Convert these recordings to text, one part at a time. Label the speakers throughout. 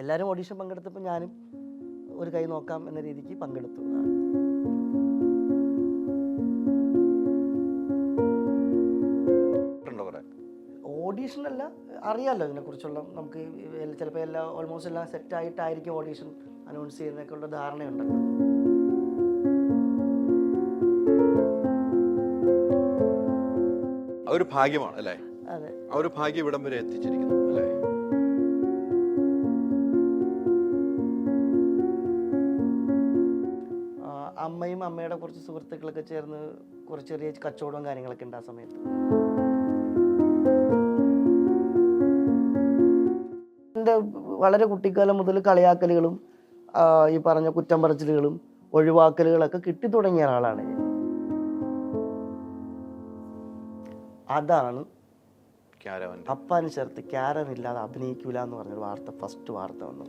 Speaker 1: എല്ലാവരും ഓഡീഷൻ പങ്കെടുത്തപ്പോൾ ഞാനും ഒരു കൈ നോക്കാം എന്ന രീതിക്ക് പങ്കെടുത്തു. ഓഡീഷനല്ല, അറിയാമല്ലോ ഇതിനെക്കുറിച്ചുള്ള നമുക്ക് ചിലപ്പോൾ ഓൾമോസ്റ്റ് എല്ലാം സെറ്റായിട്ടായിരിക്കും ഓഡീഷൻ അനൗൺസ് ചെയ്യുന്നതൊക്കെ ഉള്ള ധാരണയുണ്ടല്ലോ.
Speaker 2: ഒരു ഭാഗ്യമാണ് അല്ലേ?
Speaker 1: അതെ,
Speaker 2: ആ ഒരു ഭാഗ്യം ഇവിടം വരെ എത്തിച്ചിരിക്കുന്നു അല്ലേ?
Speaker 1: അമ്മയും അമ്മയുടെ കുറച്ച് സുഹൃത്തുക്കളൊക്കെ ചേർന്ന് കുറച്ച് ചെറിയ കച്ചവടവും കാര്യങ്ങളൊക്കെ ഉണ്ട് ആ സമയത്ത്. എൻ്റെ വളരെ കുട്ടിക്കാലം മുതൽ കളിയാക്കലുകളും ഈ പറഞ്ഞ കുറ്റം പറച്ചിലുകളും ഒഴിവാക്കലുകളൊക്കെ കിട്ടി തുടങ്ങിയ ഒരാളാണ് ഞാൻ. അതാണ് അപ്പാന് ചേർത്ത് ക്യാരൻ ഇല്ലാതെ അഭിനയിക്കൂല എന്ന് പറഞ്ഞൊരു വാർത്ത, ഫസ്റ്റ് വാർത്ത വന്നു.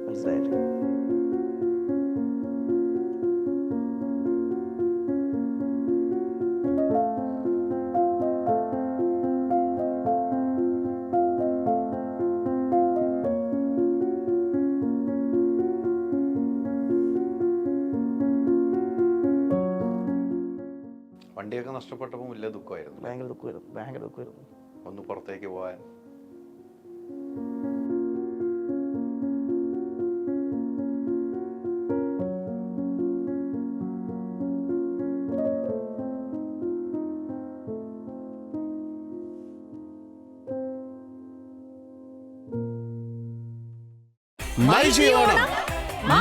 Speaker 1: മനസ്സിലായില്ലേ?
Speaker 2: വണ്ടിയൊക്കെ നഷ്ടപ്പെട്ടപ്പോൾ വലിയ ദുഃഖമായിരുന്നു.
Speaker 1: ഭയങ്കര ദുഃഖമായിരുന്നു.
Speaker 2: ഒന്ന് പുറത്തേക്ക് പോകാൻ.
Speaker 3: മൈജി ഓണം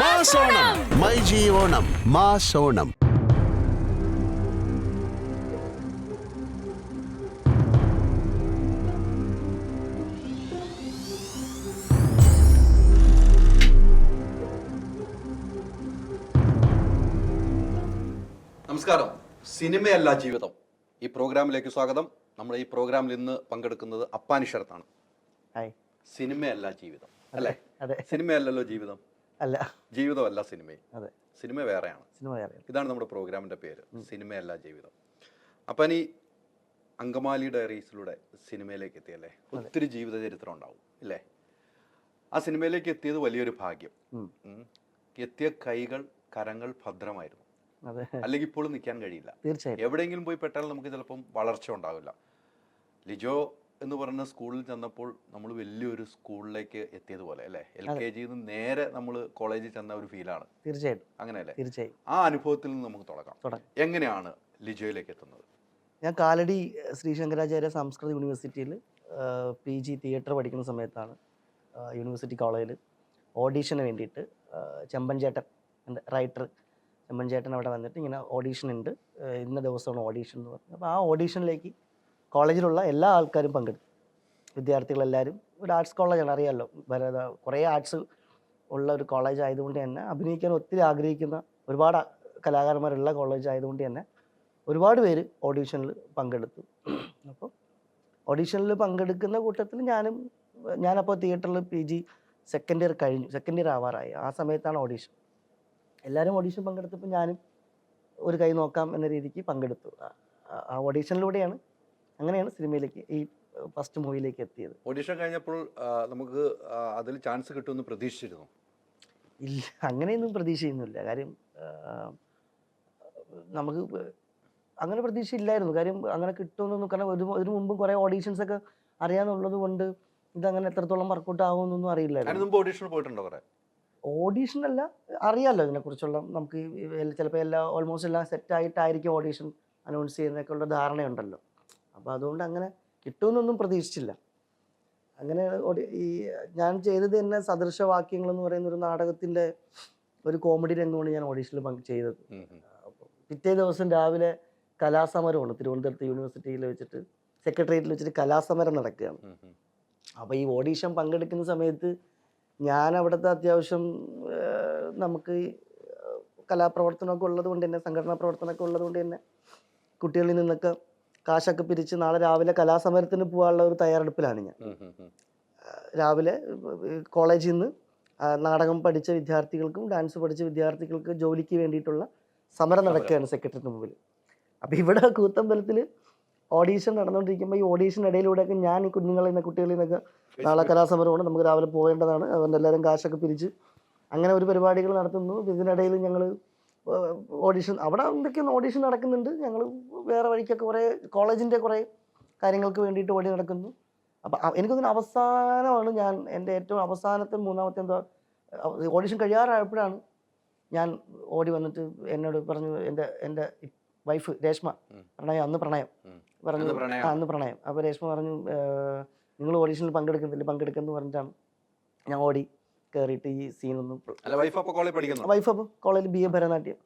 Speaker 3: മാസോണം. മൈജി ഓണം മാസോണം.
Speaker 2: നമസ്കാരം. സിനിമയല്ല ജീവിതം ഈ പ്രോഗ്രാമിലേക്ക് സ്വാഗതം. നമ്മൾ ഈ പ്രോഗ്രാമിൽ ഇന്ന് പങ്കെടുക്കുന്നത് അപ്പാനി ശരത്താണ്. സിനിമയല്ല ജീവിതം അല്ലേ? സിനിമയല്ലല്ലോ ജീവിതം.
Speaker 1: അല്ല,
Speaker 2: ജീവിതമല്ല സിനിമയും.
Speaker 1: അതെ,
Speaker 2: സിനിമ വേറെയാണ്. ഇതാണ് നമ്മുടെ പ്രോഗ്രാമിന്റെ പേര്, സിനിമയല്ല ജീവിതം. അപ്പാനി അങ്കമാലി ഡയറീസിലൂടെ സിനിമയിലേക്ക് എത്തിയല്ലേ? ഒത്തിരി ജീവിത ചരിത്രം ഉണ്ടാവും ഇല്ലേ? ആ സിനിമയിലേക്ക് എത്തിയത് വലിയൊരു ഭാഗ്യം. എത്തിയ കൈകൾ കരങ്ങൾ ഭദ്രമായിരുന്നു. അല്ലെങ്കിൽ ഇപ്പോഴും നിൽക്കാൻ കഴിയില്ല. എവിടെയെങ്കിലും പോയി പെട്ടാൽ നമുക്ക് ചിലപ്പം വളർച്ച ഉണ്ടാവില്ല. ലിജോ എന്ന് പറഞ്ഞ സ്കൂളിൽ ചെന്നപ്പോൾ നമ്മൾ വലിയൊരു സ്കൂളിലേക്ക് എത്തിയതുപോലെ അല്ലേ? LKG നേരെ നമ്മൾ കോളേജിൽ ചെന്ന ഒരു ഫീലാണ്.
Speaker 1: തീർച്ചയായിട്ടും
Speaker 2: അങ്ങനെയല്ലേ?
Speaker 1: തീർച്ചയായും.
Speaker 2: ആ അനുഭവത്തിൽ നിന്ന് നമുക്ക് തുടങ്ങാം. എങ്ങനെയാണ് ലിജോയിലേക്ക് എത്തുന്നത്?
Speaker 1: ഞാൻ കാലടി ശ്രീ ശങ്കരാചാര്യ സംസ്കൃത യൂണിവേഴ്സിറ്റിയിൽ PG തിയേറ്റർ പഠിക്കുന്ന സമയത്താണ് യൂണിവേഴ്സിറ്റി കോളേജിൽ ഓഡീഷന് വേണ്ടിയിട്ട് ചെമ്പൻ ചേട്ടൻ, എൻ്റെ റൈറ്റർ ചെമ്പൻ ചേട്ടൻ അവിടെ വന്നിട്ട് ഇങ്ങനെ ഓഡീഷൻ ഉണ്ട്, ഇന്ന ദിവസമാണ് ഓഡീഷൻ എന്ന് പറഞ്ഞു. അപ്പോൾ ആ ഓഡീഷനിലേക്ക് കോളേജിലുള്ള എല്ലാ ആൾക്കാരും പങ്കെടുത്തു. വിദ്യാർത്ഥികളെല്ലാവരും, ഒരു ആർട്സ് കോളേജാണ്, അറിയാമല്ലോ, കുറേ ആർട്സ് ഉള്ള ഒരു കോളേജ് ആയതുകൊണ്ട് തന്നെ അഭിനയിക്കാൻ ഒത്തിരി ആഗ്രഹിക്കുന്ന ഒരുപാട് കലാകാരന്മാരുള്ള കോളേജ് ആയതുകൊണ്ട് തന്നെ ഒരുപാട് പേര് ഓഡീഷനിൽ പങ്കെടുത്തു. അപ്പോൾ ഓഡീഷനിൽ പങ്കെടുക്കുന്ന കൂട്ടത്തിൽ ഞാനപ്പോൾ തിയേറ്ററിൽ PG സെക്കൻഡ് ഇയർ ആവാറായി. ആ സമയത്താണ് ഓഡീഷൻ. എല്ലാവരും ഓഡീഷൻ പങ്കെടുത്തപ്പോൾ ഞാനും ഒരു കൈ നോക്കാം എന്ന രീതിക്ക് പങ്കെടുത്തു. ആ ഓഡീഷനിലൂടെയാണ്, അങ്ങനെയാണ് സിനിമയിലേക്ക്, ഈ ഫസ്റ്റ് മൂവിയിലേക്ക് എത്തിയത്.
Speaker 2: ഓഡീഷൻ കഴിഞ്ഞപ്പോൾ നമുക്ക് അതിൽ ചാൻസ് കിട്ടുമെന്ന് പ്രതീക്ഷിച്ചിരുന്നു?
Speaker 1: ഇല്ല, അങ്ങനെയൊന്നും പ്രതീക്ഷിക്കുന്നില്ല. കാര്യം നമുക്ക് അങ്ങനെ പ്രതീക്ഷയില്ലായിരുന്നു. കാര്യം അങ്ങനെ കിട്ടുമെന്നൊന്നും, കാരണം ഇതിനു മുമ്പ് കുറേ ഓഡീഷൻസ് ഒക്കെ അറിയാമെന്നുള്ളത് കൊണ്ട് ഇതങ്ങനെ എത്രത്തോളം വർക്കൗട്ട് ആകുമെന്നൊന്നും അറിയില്ലായിരുന്നു.
Speaker 2: ഓഡീഷൻ പോയിട്ടുണ്ടോ?
Speaker 1: ഓഡീഷനല്ല, അറിയാമല്ലോ ഇതിനെക്കുറിച്ചുള്ള നമുക്ക് ചിലപ്പോൾ ഓൾമോസ്റ്റ് എല്ലാം സെറ്റായിട്ടായിരിക്കും ഓഡീഷൻ അനൗൺസ് ചെയ്യുന്നതൊക്കെ ഉള്ള ധാരണയുണ്ടല്ലോ. അപ്പോൾ അതുകൊണ്ട് അങ്ങനെ കിട്ടുമെന്നൊന്നും പ്രതീക്ഷിച്ചില്ല. അങ്ങനെ ഞാൻ ചെയ്തത് തന്നെ സദൃശവാക്യങ്ങൾ എന്ന് പറയുന്ന ഒരു നാടകത്തിൻ്റെ ഒരു കോമഡി രംഗമാണ് ഞാൻ ഓഡീഷനിൽ ചെയ്തത്. പിറ്റേ ദിവസം രാവിലെ കലാസമരമാണ് തിരുവനന്തപുരത്ത് യൂണിവേഴ്സിറ്റിയിൽ വെച്ചിട്ട്, സെക്രട്ടേറിയറ്റിൽ വെച്ചിട്ട് കലാസമരം നടക്കുകയാണ്. അപ്പോൾ ഈ ഓഡീഷൻ പങ്കെടുക്കുന്ന സമയത്ത് ഞാൻ അവിടുത്തെ അത്യാവശ്യം നമുക്ക് കലാപ്രവർത്തനമൊക്കെ ഉള്ളത് കൊണ്ട് തന്നെ, സംഘടനാ പ്രവർത്തനമൊക്കെ ഉള്ളത് കൊണ്ട് തന്നെ കുട്ടികളിൽ നിന്നൊക്കെ കാശൊക്കെ പിരിച്ച് നാളെ രാവിലെ കലാസമരത്തിന് പോകാനുള്ള ഒരു തയ്യാറെടുപ്പിലാണ് ഞാൻ. രാവിലെ കോളേജിൽ നിന്ന് നാടകം പഠിച്ച വിദ്യാർത്ഥികൾക്കും ഡാൻസ് പഠിച്ച വിദ്യാർത്ഥികൾക്ക് ജോലിക്ക് വേണ്ടിയിട്ടുള്ള സമരം നടക്കുകയാണ് സെക്രട്ടറിക്ക് മുമ്പിൽ. അപ്പോൾ ഇവിടെ കൂത്തമ്പലത്തിൽ ഓഡീഷൻ നടന്നുകൊണ്ടിരിക്കുമ്പോൾ ഈ ഓഡീഷൻ ഇടയിലൂടെയൊക്കെ ഞാൻ ഈ കുഞ്ഞുങ്ങളിൽ നിന്ന് കുട്ടികളിൽ നിന്നൊക്കെ നാളെ കലാസമരമുണ്ട്, നമുക്ക് രാവിലെ പോകേണ്ടതാണ്, അതുകൊണ്ട് എല്ലാവരും കാശൊക്കെ പിരിച്ച് അങ്ങനെ ഒരു പരിപാടികൾ നടത്തുന്നു. ഇതിനിടയിൽ ഞങ്ങൾ ഓഡീഷൻ, അവിടെ എന്തൊക്കെയാണ് ഓഡീഷൻ നടക്കുന്നുണ്ട്, ഞങ്ങൾ വേറെ വഴിക്കൊക്കെ കുറേ കോളേജിൻ്റെ കുറേ കാര്യങ്ങൾക്ക് വേണ്ടിയിട്ട് ഓടി നടക്കുന്നു. അപ്പം എനിക്കൊന്നിന് അവസാനമാണ് ഞാൻ എൻ്റെ ഏറ്റവും അവസാനത്തെ മൂന്നാമത്തെ എന്തോ ഓഡീഷൻ കഴിയാറായപ്പോഴാണ് ഞാൻ ഓടി വന്നിട്ട് എന്നോട് പറഞ്ഞു, എൻ്റെ വൈഫ് രേഷ്മ, അന്ന് പ്രണയം പറഞ്ഞു, അന്ന് പ്രണയം. അപ്പോൾ രേഷ്മ പറഞ്ഞു, നിങ്ങൾ ഓഡീഷനിൽ പങ്കെടുക്കുന്നു പറഞ്ഞിട്ടാണ് ഞാൻ ഓടി കയറിയിട്ട് ഈ സീനൊന്നും.
Speaker 2: വൈഫ്
Speaker 1: അപ്പോൾ കോളേജിൽ BA ഭരതനാട്യം.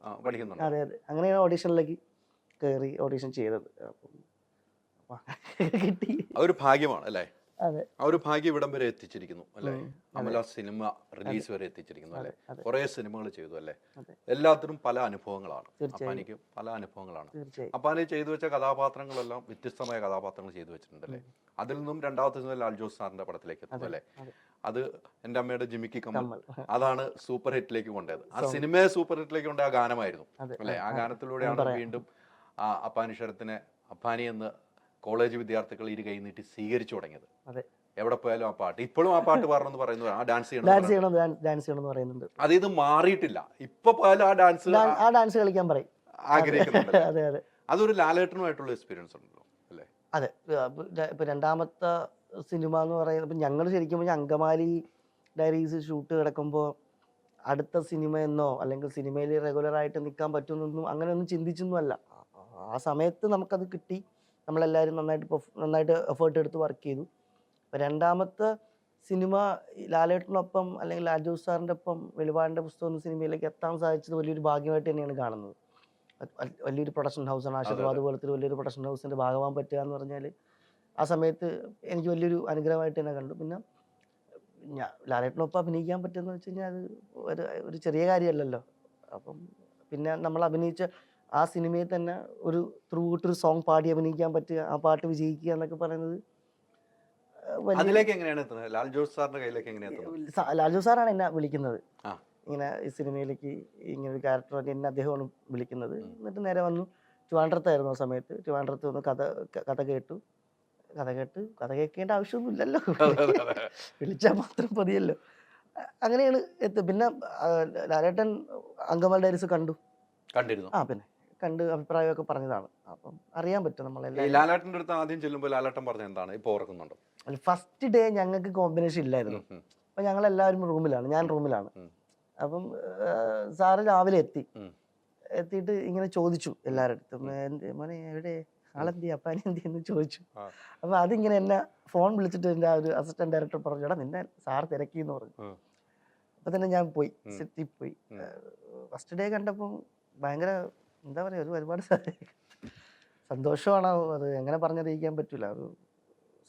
Speaker 1: അതെ, അങ്ങനെയാണ് ഓഡീഷനിലേക്ക് കയറി ഓഡീഷൻ ചെയ്തത്. അപ്പം കിട്ടി.
Speaker 2: ഒരു ഭാഗ്യമാണ് അല്ലേ?
Speaker 1: അതെ,
Speaker 2: ആ ഒരു ഭാഗ്യം ഇവിടം വരെ എത്തിച്ചിരിക്കുന്നു അല്ലേ? അമല സിനിമ റിലീസ് വരെ എത്തിച്ചിരിക്കുന്നു അല്ലേ? കുറെ സിനിമകൾ ചെയ്തു അല്ലേ? എല്ലാത്തിനും പല അനുഭവങ്ങളാണ്. അപ്പാനിക്ക് പല അനുഭവങ്ങളാണ്. അപ്പാനി ചെയ്തു വെച്ച കഥാപാത്രങ്ങളെല്ലാം വ്യത്യസ്തമായ കഥാപാത്രങ്ങൾ ചെയ്തു വെച്ചിട്ടുണ്ടല്ലേ? അതിൽ നിന്നും രണ്ടാമത്തെ സിനിമ ലാൽ ജോസ് സാറിന്റെ പടത്തിലേക്ക് എത്തും അല്ലേ? അത് എൻ്റെ അമ്മയുടെ ജിമിക്കി കമ്മൽ, അതാണ് സൂപ്പർ ഹിറ്റിലേക്ക് കൊണ്ടുപോയത്. ആ സിനിമയെ സൂപ്പർ ഹിറ്റിലേക്ക് കൊണ്ടുപോയ ആ ഗാനമായിരുന്നു അല്ലേ? ആ ഗാനത്തിലൂടെയാണ് വീണ്ടും ആ അപ്പാനി ശരത്തിനെ അപ്പാനി എന്ന് കോളേജ് വിദ്യാർത്ഥികൾ ഇരു കൈ നീട്ടി സ്വീകരിച്ചു തുടങ്ങിയത്. എവിടെ പോയാലും ആ പാട്ട്, ഇപ്പോഴും ആ പാട്ട് പാടണമെന്ന് പറയുന്നത്, ആ ഡാൻസ് ചെയ്യണം പറയുന്നുണ്ട്. അത് ഇത് മാറിയിട്ടില്ല. ഇപ്പൊ പോയാലും ആ ഡാൻസ് കളിക്കാൻ പറയും, ആഗ്രഹിക്കുന്നുണ്ട്. അതെ അതെ, അതൊരു ലാലേട്ടനുമായിട്ടുള്ള എക്സ്പീരിയൻസ് ഉണ്ടല്ലോ അല്ലേ? അതെ, ഇപ്പൊ രണ്ടാമത്തെ സിനിമ എന്ന് പറയുന്നത്, ഇപ്പം ഞങ്ങൾ ശരിക്കും പറഞ്ഞാൽ അങ്കമാലി ഡയറീസ് ഷൂട്ട് കിടക്കുമ്പോൾ അടുത്ത സിനിമ എന്നോ അല്ലെങ്കിൽ സിനിമയിൽ റെഗുലറായിട്ട് നിൽക്കാൻ പറ്റുമെന്നൊന്നും അങ്ങനെയൊന്നും ചിന്തിച്ചൊന്നുമല്ല. ആ സമയത്ത് നമുക്കത് കിട്ടി, നമ്മളെല്ലാവരും നന്നായിട്ട് എഫേർട്ട് എടുത്ത് വർക്ക് ചെയ്തു. രണ്ടാമത്തെ സിനിമ ലാലേട്ടനൊപ്പം അല്ലെങ്കിൽ ലാൽ ജോസ് സാറിൻ്റെ ഒപ്പം വെളിപാടിൻ്റെ പുസ്തകം എന്ന സിനിമയിലേക്ക് എത്താൻ സാധിച്ചത് വലിയൊരു ഭാഗ്യമായിട്ട് തന്നെയാണ് കാണുന്നത്. വലിയൊരു പ്രൊഡക്ഷൻ ഹൗസാണ് ആശീർവാദ് പോലത്തെ വലിയൊരു പ്രൊഡക്ഷൻ ഹൗസിൻ്റെ ഭാഗമാകാൻ പറ്റുക എന്ന് പറഞ്ഞാൽ ആ സമയത്ത് എനിക്ക് വലിയൊരു അനുഗ്രഹമായിട്ട് തന്നെ കണ്ടു. പിന്നെ ലാലേട്ടനൊപ്പം അഭിനയിക്കാൻ പറ്റുമെന്ന് വെച്ച് കഴിഞ്ഞാൽ അത് ഒരു ചെറിയ കാര്യമല്ലല്ലോ. അപ്പം പിന്നെ നമ്മൾ അഭിനയിച്ച ആ സിനിമയിൽ തന്നെ ഒരു ത്രൂട്ടൊരു സോങ് പാടി അഭിനയിക്കാൻ പറ്റുക, ആ പാട്ട് വിജയിക്കുക എന്നൊക്കെ പറയുന്നത് ലാൽ ജോസ് സാറാണ് എന്നെ വിളിക്കുന്നത്. ഇങ്ങനെ ഈ സിനിമയിലേക്ക് ഇങ്ങനെ ഒരു ക്യാരക്ടർ എന്നെ അദ്ദേഹമാണ് വിളിക്കുന്നത്. എന്നിട്ട് നേരെ വന്നു, ട്രിവാൻഡ്രത്തായിരുന്നു ആ സമയത്ത്. ട്രിവാൻഡ്രത്ത് വന്ന് കഥ കഥ കേൾക്കേണ്ട ആവശ്യമൊന്നുമില്ലല്ലോ, വിളിച്ചാൽ മാത്രം മതിയല്ലോ. അങ്ങനെയാണ് പിന്നെ ലാലേട്ടൻ അങ്കമാലി ഡയറീസ് കണ്ടിരുന്നു. പിന്നെ കണ്ട് അഭിപ്രായമൊക്കെ പറഞ്ഞതാണ്. അപ്പം അറിയാൻ പറ്റും നമ്മളെല്ലാം. ലാലേട്ടൻ്റെ അടുത്ത് ആദ്യം ചെല്ലുമ്പോൾ ലാലേട്ടൻ പറഞ്ഞ എന്താണ് ഇപ്പോൾ ഓർക്കുന്നുണ്ടോ? ഫസ്റ്റ് ഡേ ഞങ്ങൾക്ക് കോമ്പിനേഷൻ ഇല്ലായിരുന്നു. അപ്പം ഞങ്ങളെല്ലാവരും റൂമിലാണ്, ഞാൻ റൂമിലാണ്. അപ്പം സാറ് രാവിലെ എത്തിയിട്ട് ഇങ്ങനെ ചോദിച്ചു എല്ലാവരുടെ അടുത്തും, മോനെ എവിടെ ആളെന്തി അപ്പാനി എന്തി എന്ന് ചോദിച്ചു. അപ്പം അതിങ്ങനെ എന്നെ ഫോൺ വിളിച്ചിട്ട് എൻ്റെ ആ ഒരു അസിസ്റ്റന്റ് ഡയറക്ടർ പറഞ്ഞു, എടാ നിന്നെ സാർ തിരക്കിന്ന് പറഞ്ഞു. അപ്പം തന്നെ ഞാൻ പോയി, സെറ്റിൽ പോയി. ഫസ്റ്റ് ഡേ കണ്ടപ്പോൾ ഭയങ്കര എന്താ പറയുക, ഒരുപാട് സന്തോഷമാണ്. അത് എങ്ങനെ പറഞ്ഞറിയിക്കാൻ പറ്റില്ല. ഒരു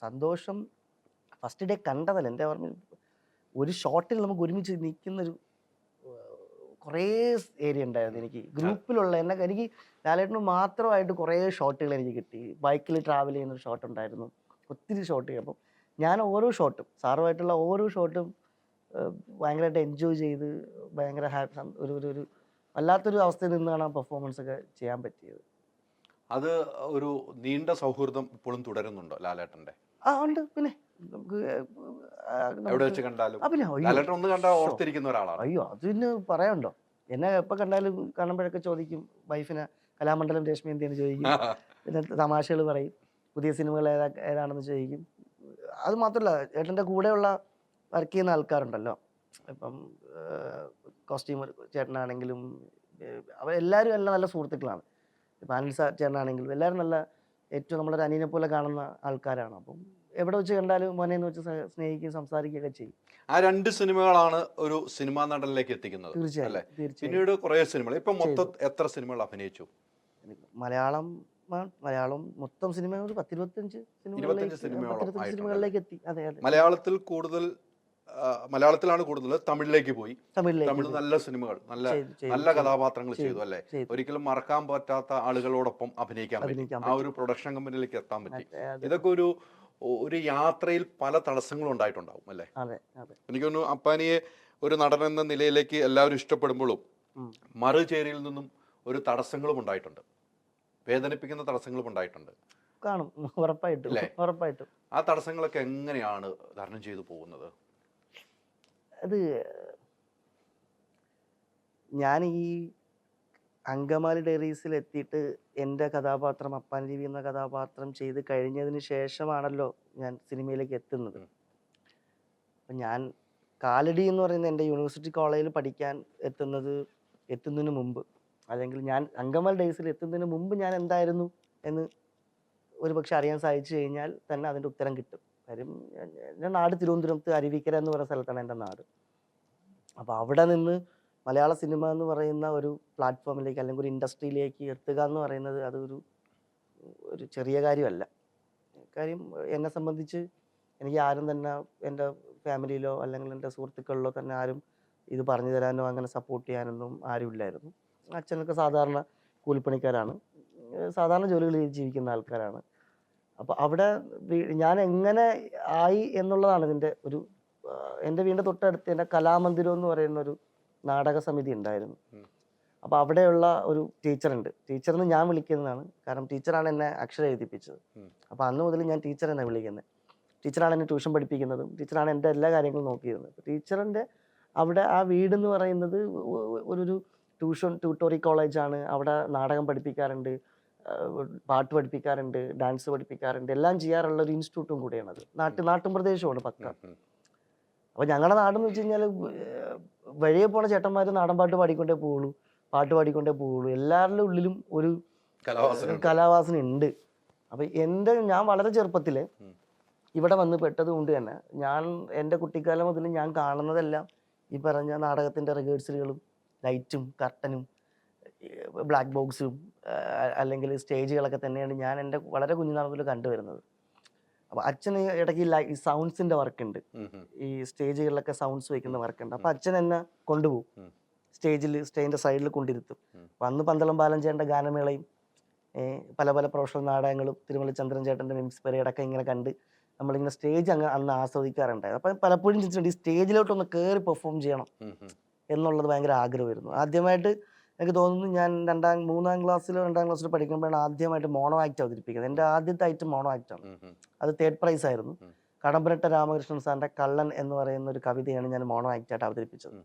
Speaker 2: സന്തോഷം ഫസ്റ്റ് ഡേ കണ്ടതല്ല, എൻ്റെ ഓർമ്മയിൽ ഒരു ഷോട്ടിൽ നമുക്ക് ഒരുമിച്ച് നിൽക്കുന്നൊരു കുറേ ഏരിയ ഉണ്ടായിരുന്നു. എനിക്ക് ഗ്രൂപ്പിലുള്ള എനിക്ക് ലാലേട്ടന് മാത്രമായിട്ട് കുറേ ഷോട്ടുകൾ എനിക്ക് കിട്ടി. ബൈക്കിൽ ട്രാവൽ ചെയ്യുന്നൊരു ഷോട്ട് ഉണ്ടായിരുന്നു, ഒത്തിരി ഷോട്ട്. അപ്പം ഞാൻ ഓരോ ഷോട്ടും സാറുമായിട്ടുള്ള ഓരോ ഷോട്ടും ഭയങ്കരമായിട്ട് എൻജോയ് ചെയ്ത് ഭയങ്കര ഒരു വല്ലാത്തൊരു അവസ്ഥയിൽ നിന്നാണ് ആ പെർഫോമൻസ് ഒക്കെ ചെയ്യാൻ പറ്റിയത്. അത് ഒരു നീണ്ട സൗഹൃദം ഇപ്പോഴും തുടരുന്നുണ്ടോ ലാലേട്ടൻ്റെ? ഉണ്ട്. പിന്നെ നമുക്ക് എവിടെ വെച്ച് കണ്ടാലും അയ്യോ അത് പിന്നെ പറയാനുണ്ടോ, എന്നെ എപ്പോൾ കണ്ടാലും കാണുമ്പോഴൊക്കെ ചോദിക്കും, വൈഫിനെ കലാമണ്ഡലം രശ്മി എന്തിനു ചോദിക്കും, പിന്നെ തമാശകൾ പറയും, പുതിയ സിനിമകൾ ഏതാണെന്ന് ചോദിക്കും. അത് മാത്രമല്ല, ഏട്ടൻ്റെ കൂടെയുള്ള വർക്ക് ചെയ്യുന്ന ആൾക്കാരുണ്ടല്ലോ, ഇപ്പം കോസ്റ്റ്യൂമർ ചേട്ടനാണെങ്കിലും അവരെല്ലാവരും എല്ലാം നല്ല സുഹൃത്തുക്കളാണ്. ഇപ്പം അനിൽ സാർ ചേട്ടനാണെങ്കിലും എല്ലാവരും നല്ല ഏറ്റവും നമ്മളൊരു അനിയനെ പോലെ കാണുന്ന ആൾക്കാരാണ്. അപ്പം എവിടെ വെച്ച് കണ്ടാലും മോനെന്ന് വെച്ച് സ്നേഹിക്കുകയും സംസാരിക്കുകയൊക്കെ ചെയ്യും. ആ രണ്ട് സിനിമകളാണ് ഒരു സിനിമാ നടനിലേക്ക് എത്തിക്കുന്നത്. തീർച്ചയായും. പിന്നീട് കുറേ സിനിമകൾ, ഇപ്പം മൊത്തം എത്ര സിനിമകൾ അഭിനയിച്ചു? മലയാളം മൊത്തം സിനിമ ഒരു 10-25 സിനിമകളിലേക്ക് എത്തി. അതെ അതെ. മലയാളത്തിൽ കൂടുതൽ, മലയാളത്തിലാണ് കൂടുതൽ, തമിഴിലേക്ക് പോയി. തമിഴ് നല്ല സിനിമകൾ, നല്ല കഥാപാത്രങ്ങൾ ചെയ്തു അല്ലേ? ഒരിക്കലും മറക്കാൻ പറ്റാത്ത ആളുകളോടൊപ്പം അഭിനയിക്കാൻ പറ്റി, ആ ഒരു പ്രൊഡക്ഷൻ കമ്പനിയിലേക്ക് എത്താൻ പറ്റി. ഇതൊക്കെ ഒരു യാത്രയിൽ പല തടസ്സങ്ങളും ഉണ്ടായിട്ടുണ്ടാവും അല്ലേ? എനിക്ക് തോന്നുന്നു അപ്പാനിയെ ഒരു നടൻ എന്ന നിലയിലേക്ക് എല്ലാവരും ഇഷ്ടപ്പെടുമ്പോഴും മറുചേരിയിൽ നിന്നും ഒരു തടസ്സങ്ങളും ഉണ്ടായിട്ടുണ്ട്, വേദനിപ്പിക്കുന്ന തടസ്സങ്ങളും ഉണ്ടായിട്ടുണ്ട്.
Speaker 1: കാണും, ഉറപ്പായിട്ടും
Speaker 2: ഇല്ലേ?
Speaker 1: ഉറപ്പായിട്ടും.
Speaker 2: ആ തടസ്സങ്ങളൊക്കെ എങ്ങനെയാണ് തരണം ചെയ്തു പോകുന്നത്?
Speaker 1: അത് ഞാൻ ഈ അങ്കമാലി ഡയറീസിൽ എത്തിയിട്ട് എൻ്റെ കഥാപാത്രം അപ്പാൻ രവി എന്ന കഥാപാത്രം ചെയ്ത് കഴിഞ്ഞതിന് ശേഷമാണല്ലോ ഞാൻ സിനിമയിലേക്ക് എത്തുന്നത്. അപ്പം ഞാൻ കാലടി എന്ന് പറയുന്ന എൻ്റെ യൂണിവേഴ്സിറ്റി കോളേജിൽ പഠിക്കാൻ എത്തുന്നതിന് മുമ്പ്, അല്ലെങ്കിൽ ഞാൻ അങ്കമാലി ഡേയ്സിൽ എത്തുന്നതിന് മുമ്പ് ഞാൻ എന്തായിരുന്നു എന്ന് ഒരു പക്ഷെ അറിയാൻ സാധിച്ചു കഴിഞ്ഞാൽ തന്നെ അതിൻ്റെ ഉത്തരം കിട്ടും. കാര്യം എൻ്റെ നാട് തിരുവനന്തപുരത്ത് അരുവിക്കര എന്ന് പറയുന്ന സ്ഥലത്താണ് എൻ്റെ നാട്. അപ്പോൾ അവിടെ നിന്ന് മലയാള സിനിമ എന്ന് പറയുന്ന ഒരു പ്ലാറ്റ്ഫോമിലേക്ക് അല്ലെങ്കിൽ ഒരു ഇൻഡസ്ട്രിയിലേക്ക് എത്തുക എന്ന് പറയുന്നത് അതൊരു ചെറിയ കാര്യമല്ല. കാര്യം എന്നെ സംബന്ധിച്ച് എനിക്ക് ആരും തന്നെ എൻ്റെ ഫാമിലിയിലോ അല്ലെങ്കിൽ എൻ്റെ സുഹൃത്തുക്കളിലോ തന്നെ ആരും ഇത് പറഞ്ഞു തരാനോ അങ്ങനെ സപ്പോർട്ട് ചെയ്യാനൊന്നും ആരുമില്ലായിരുന്നു. അച്ഛനൊക്കെ സാധാരണ കൂലിപ്പണിക്കാരാണ്, സാധാരണ ജോലികളിൽ ജീവിക്കുന്ന ആൾക്കാരാണ്. അപ്പോൾ അവിടെ ഞാൻ എങ്ങനെ ആയി എന്നുള്ളതാണ് ഇതിൻ്റെ എൻ്റെ വീടിൻ്റെ തൊട്ടടുത്ത് എൻ്റെ കലാമന്ദിരം എന്ന് പറയുന്ന ഒരു നാടക സമിതി ഉണ്ടായിരുന്നു. അപ്പോൾ അവിടെയുള്ള ഒരു ടീച്ചറുണ്ട്, ടീച്ചറിന് ഞാൻ വിളിക്കുന്നതാണ്, കാരണം ടീച്ചറാണ് എന്നെ അക്ഷരം എഴുതിപ്പിച്ചത്. അപ്പോൾ അന്ന് മുതൽ ഞാൻ ടീച്ചർ എന്നെ വിളിക്കുന്നത്. ടീച്ചറാണ് എന്നെ ട്യൂഷൻ പഠിപ്പിക്കുന്നതും, ടീച്ചറാണ് എൻ്റെ എല്ലാ കാര്യങ്ങളും നോക്കിയിരുന്നത്. ടീച്ചറിൻ്റെ അവിടെ ആ വീടെന്ന് പറയുന്നത് ഒരു ട്യൂട്ടോറിയൽ കോളേജാണ്. അവിടെ നാടകം പഠിപ്പിക്കാറുണ്ട്, പാട്ട് പഠിപ്പിക്കാറുണ്ട്, ഡാൻസ് പഠിപ്പിക്കാറുണ്ട്, എല്ലാം ചെയ്യാറുള്ള ഒരു ഇൻസ്റ്റിറ്റ്യൂട്ടും കൂടിയാണത്. നാട്ടും പ്രദേശമാണ് പക്ക. അപ്പോൾ ഞങ്ങളുടെ നാടെന്ന് വെച്ച് കഴിഞ്ഞാൽ വഴിയെ പോണ ചേട്ടന്മാർ നാടൻ പാട്ട് പാടിക്കൊണ്ടേ പോവുള്ളൂ, പാട്ട് പാടിക്കൊണ്ടേ പോവുള്ളൂ. എല്ലാവരുടെ ഉള്ളിലും ഒരു കലാവാസന ഉണ്ട്. അപ്പം ഞാൻ വളരെ ചെറുപ്പത്തിൽ ഇവിടെ വന്ന് പെട്ടത് കൊണ്ട് തന്നെ എൻ്റെ കുട്ടിക്കാലം മുതൽ ഞാൻ കാണുന്നതെല്ലാം ഈ പറഞ്ഞ നാടകത്തിൻ്റെ റിഹേഴ്സലുകളും ലൈറ്റും കർട്ടനും ബ്ലാക്ക് ബോക്സും അല്ലെങ്കിൽ സ്റ്റേജുകളൊക്കെ തന്നെയാണ് ഞാൻ എൻ്റെ വളരെ കുഞ്ഞുനാൾ മുതൽ കണ്ടുവരുന്നത്. അപ്പോൾ അച്ഛന് ഇടയ്ക്ക് ഈ സൗണ്ട്സിൻ്റെ വർക്കുണ്ട്, ഈ സ്റ്റേജുകളിലൊക്കെ സൗണ്ട്സ് വയ്ക്കുന്ന വർക്കുണ്ട്. അപ്പോൾ അച്ഛൻ എന്നെ കൊണ്ടുപോകും സ്റ്റേജിൻ്റെ സൈഡിൽ കൊണ്ടിരുത്തും. അപ്പം അന്ന് പന്തളം ബാലഞ്ചേട്ടൻ്റെ ഗാനമേളയും പല പല പ്രൊഫഷണൽ നാടകങ്ങളും തിരുമല ചന്ദ്രൻ ചേട്ടൻ്റെ മിംസ് പരേഡൊക്കെ ഇങ്ങനെ കണ്ട് നമ്മളിങ്ങനെ സ്റ്റേജ് അന്ന് ആസ്വദിക്കാറുണ്ടായിരുന്നു. അപ്പം പലപ്പോഴും ചിന്തിച്ചിട്ടുണ്ട് ഈ സ്റ്റേജിലോട്ടൊന്ന് കയറി പെർഫോം ചെയ്യണം എന്നുള്ളത് ഭയങ്കര ആഗ്രഹമായിരുന്നു. ആദ്യമായിട്ട് എനിക്ക് തോന്നുന്നു ഞാൻ 2ാം ക്ലാസ്സിലോ 2ാം ക്ലാസ്സിലോ പഠിക്കുമ്പോഴാണ് ആദ്യമായിട്ട് മോണോ ആക്ട് അവതരിപ്പിക്കുന്നത്. എൻ്റെ ആദ്യത്തെ ഐറ്റം മോണോ ആക്റ്റാണ്. അത് 3rd പ്രൈസ് ആയിരുന്നു. കടമ്പരട്ട രാമകൃഷ്ണൻ സാറിൻ്റെ കള്ളൻ എന്ന് പറയുന്ന ഒരു കവിതയാണ് ഞാൻ മോണോ ആക്റ്റായിട്ട് അവതരിപ്പിച്ചത്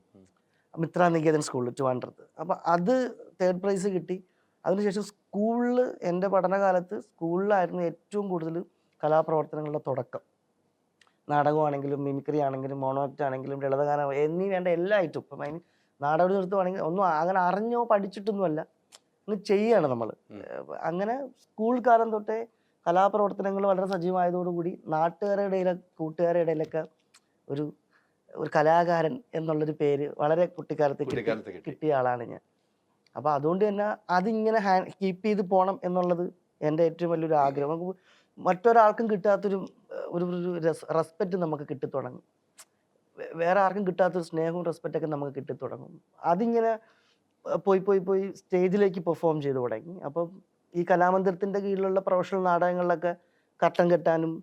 Speaker 1: മിത്രനികേതൻ സ്കൂളിൽ 200. അപ്പം അത് 3rd പ്രൈസ് കിട്ടി. അതിനുശേഷം സ്കൂളിൽ എൻ്റെ പഠനകാലത്ത് സ്കൂളിലായിരുന്നു ഏറ്റവും കൂടുതൽ കലാപ്രവർത്തനങ്ങളുടെ തുടക്കം. നാടകമാണെങ്കിലും മിമിക്രി ആണെങ്കിലും മോണോ ആക്ട് ആണെങ്കിലും ലളിതഗാനം എന്നീ വേണ്ട എല്ലാ ഐറ്റവും. ഇപ്പം അതിന് നാടകം നിർത്തുവാണെങ്കിൽ ഒന്നും അങ്ങനെ അറിഞ്ഞോ പഠിച്ചിട്ടൊന്നുമല്ല, ഇന്ന് ചെയ്യാണ് നമ്മൾ. അങ്ങനെ സ്കൂൾ കാലം തൊട്ടേ കലാപ്രവർത്തനങ്ങൾ വളരെ സജീവമായതോടുകൂടി നാട്ടുകാരുടെ ഇടയിലെ കൂട്ടുകാരുടെ ഇടയിലൊക്കെ ഒരു കലാകാരൻ എന്നുള്ളൊരു പേര് വളരെ കുട്ടിക്കാലത്ത് കിട്ടിയ ആളാണ് ഞാൻ. അപ്പോൾ അതുകൊണ്ട് തന്നെ അതിങ്ങനെ കീപ്പ് ചെയ്ത് പോകണം എന്നുള്ളത് എൻ്റെ ഏറ്റവും വലിയൊരു ആഗ്രഹം. നമുക്ക് മറ്റൊരാൾക്കും കിട്ടാത്തൊരു റെസ്പെക്റ്റ് നമുക്ക് കിട്ടിത്തുടങ്ങും, വേറെ ആർക്കും കിട്ടാത്തൊരു സ്നേഹവും റെസ്പെക്റ്റൊക്കെ നമുക്ക് കിട്ടിത്തുടങ്ങും. അതിങ്ങനെ പോയി സ്റ്റേജിലേക്ക് പെർഫോം ചെയ്ത് തുടങ്ങി. അപ്പം ഈ കലാമന്ദിരത്തിൻ്റെ കീഴിലുള്ള പ്രൊഫഷണൽ നാടകങ്ങളിലൊക്കെ കട്ടൻ കെട്ടാനും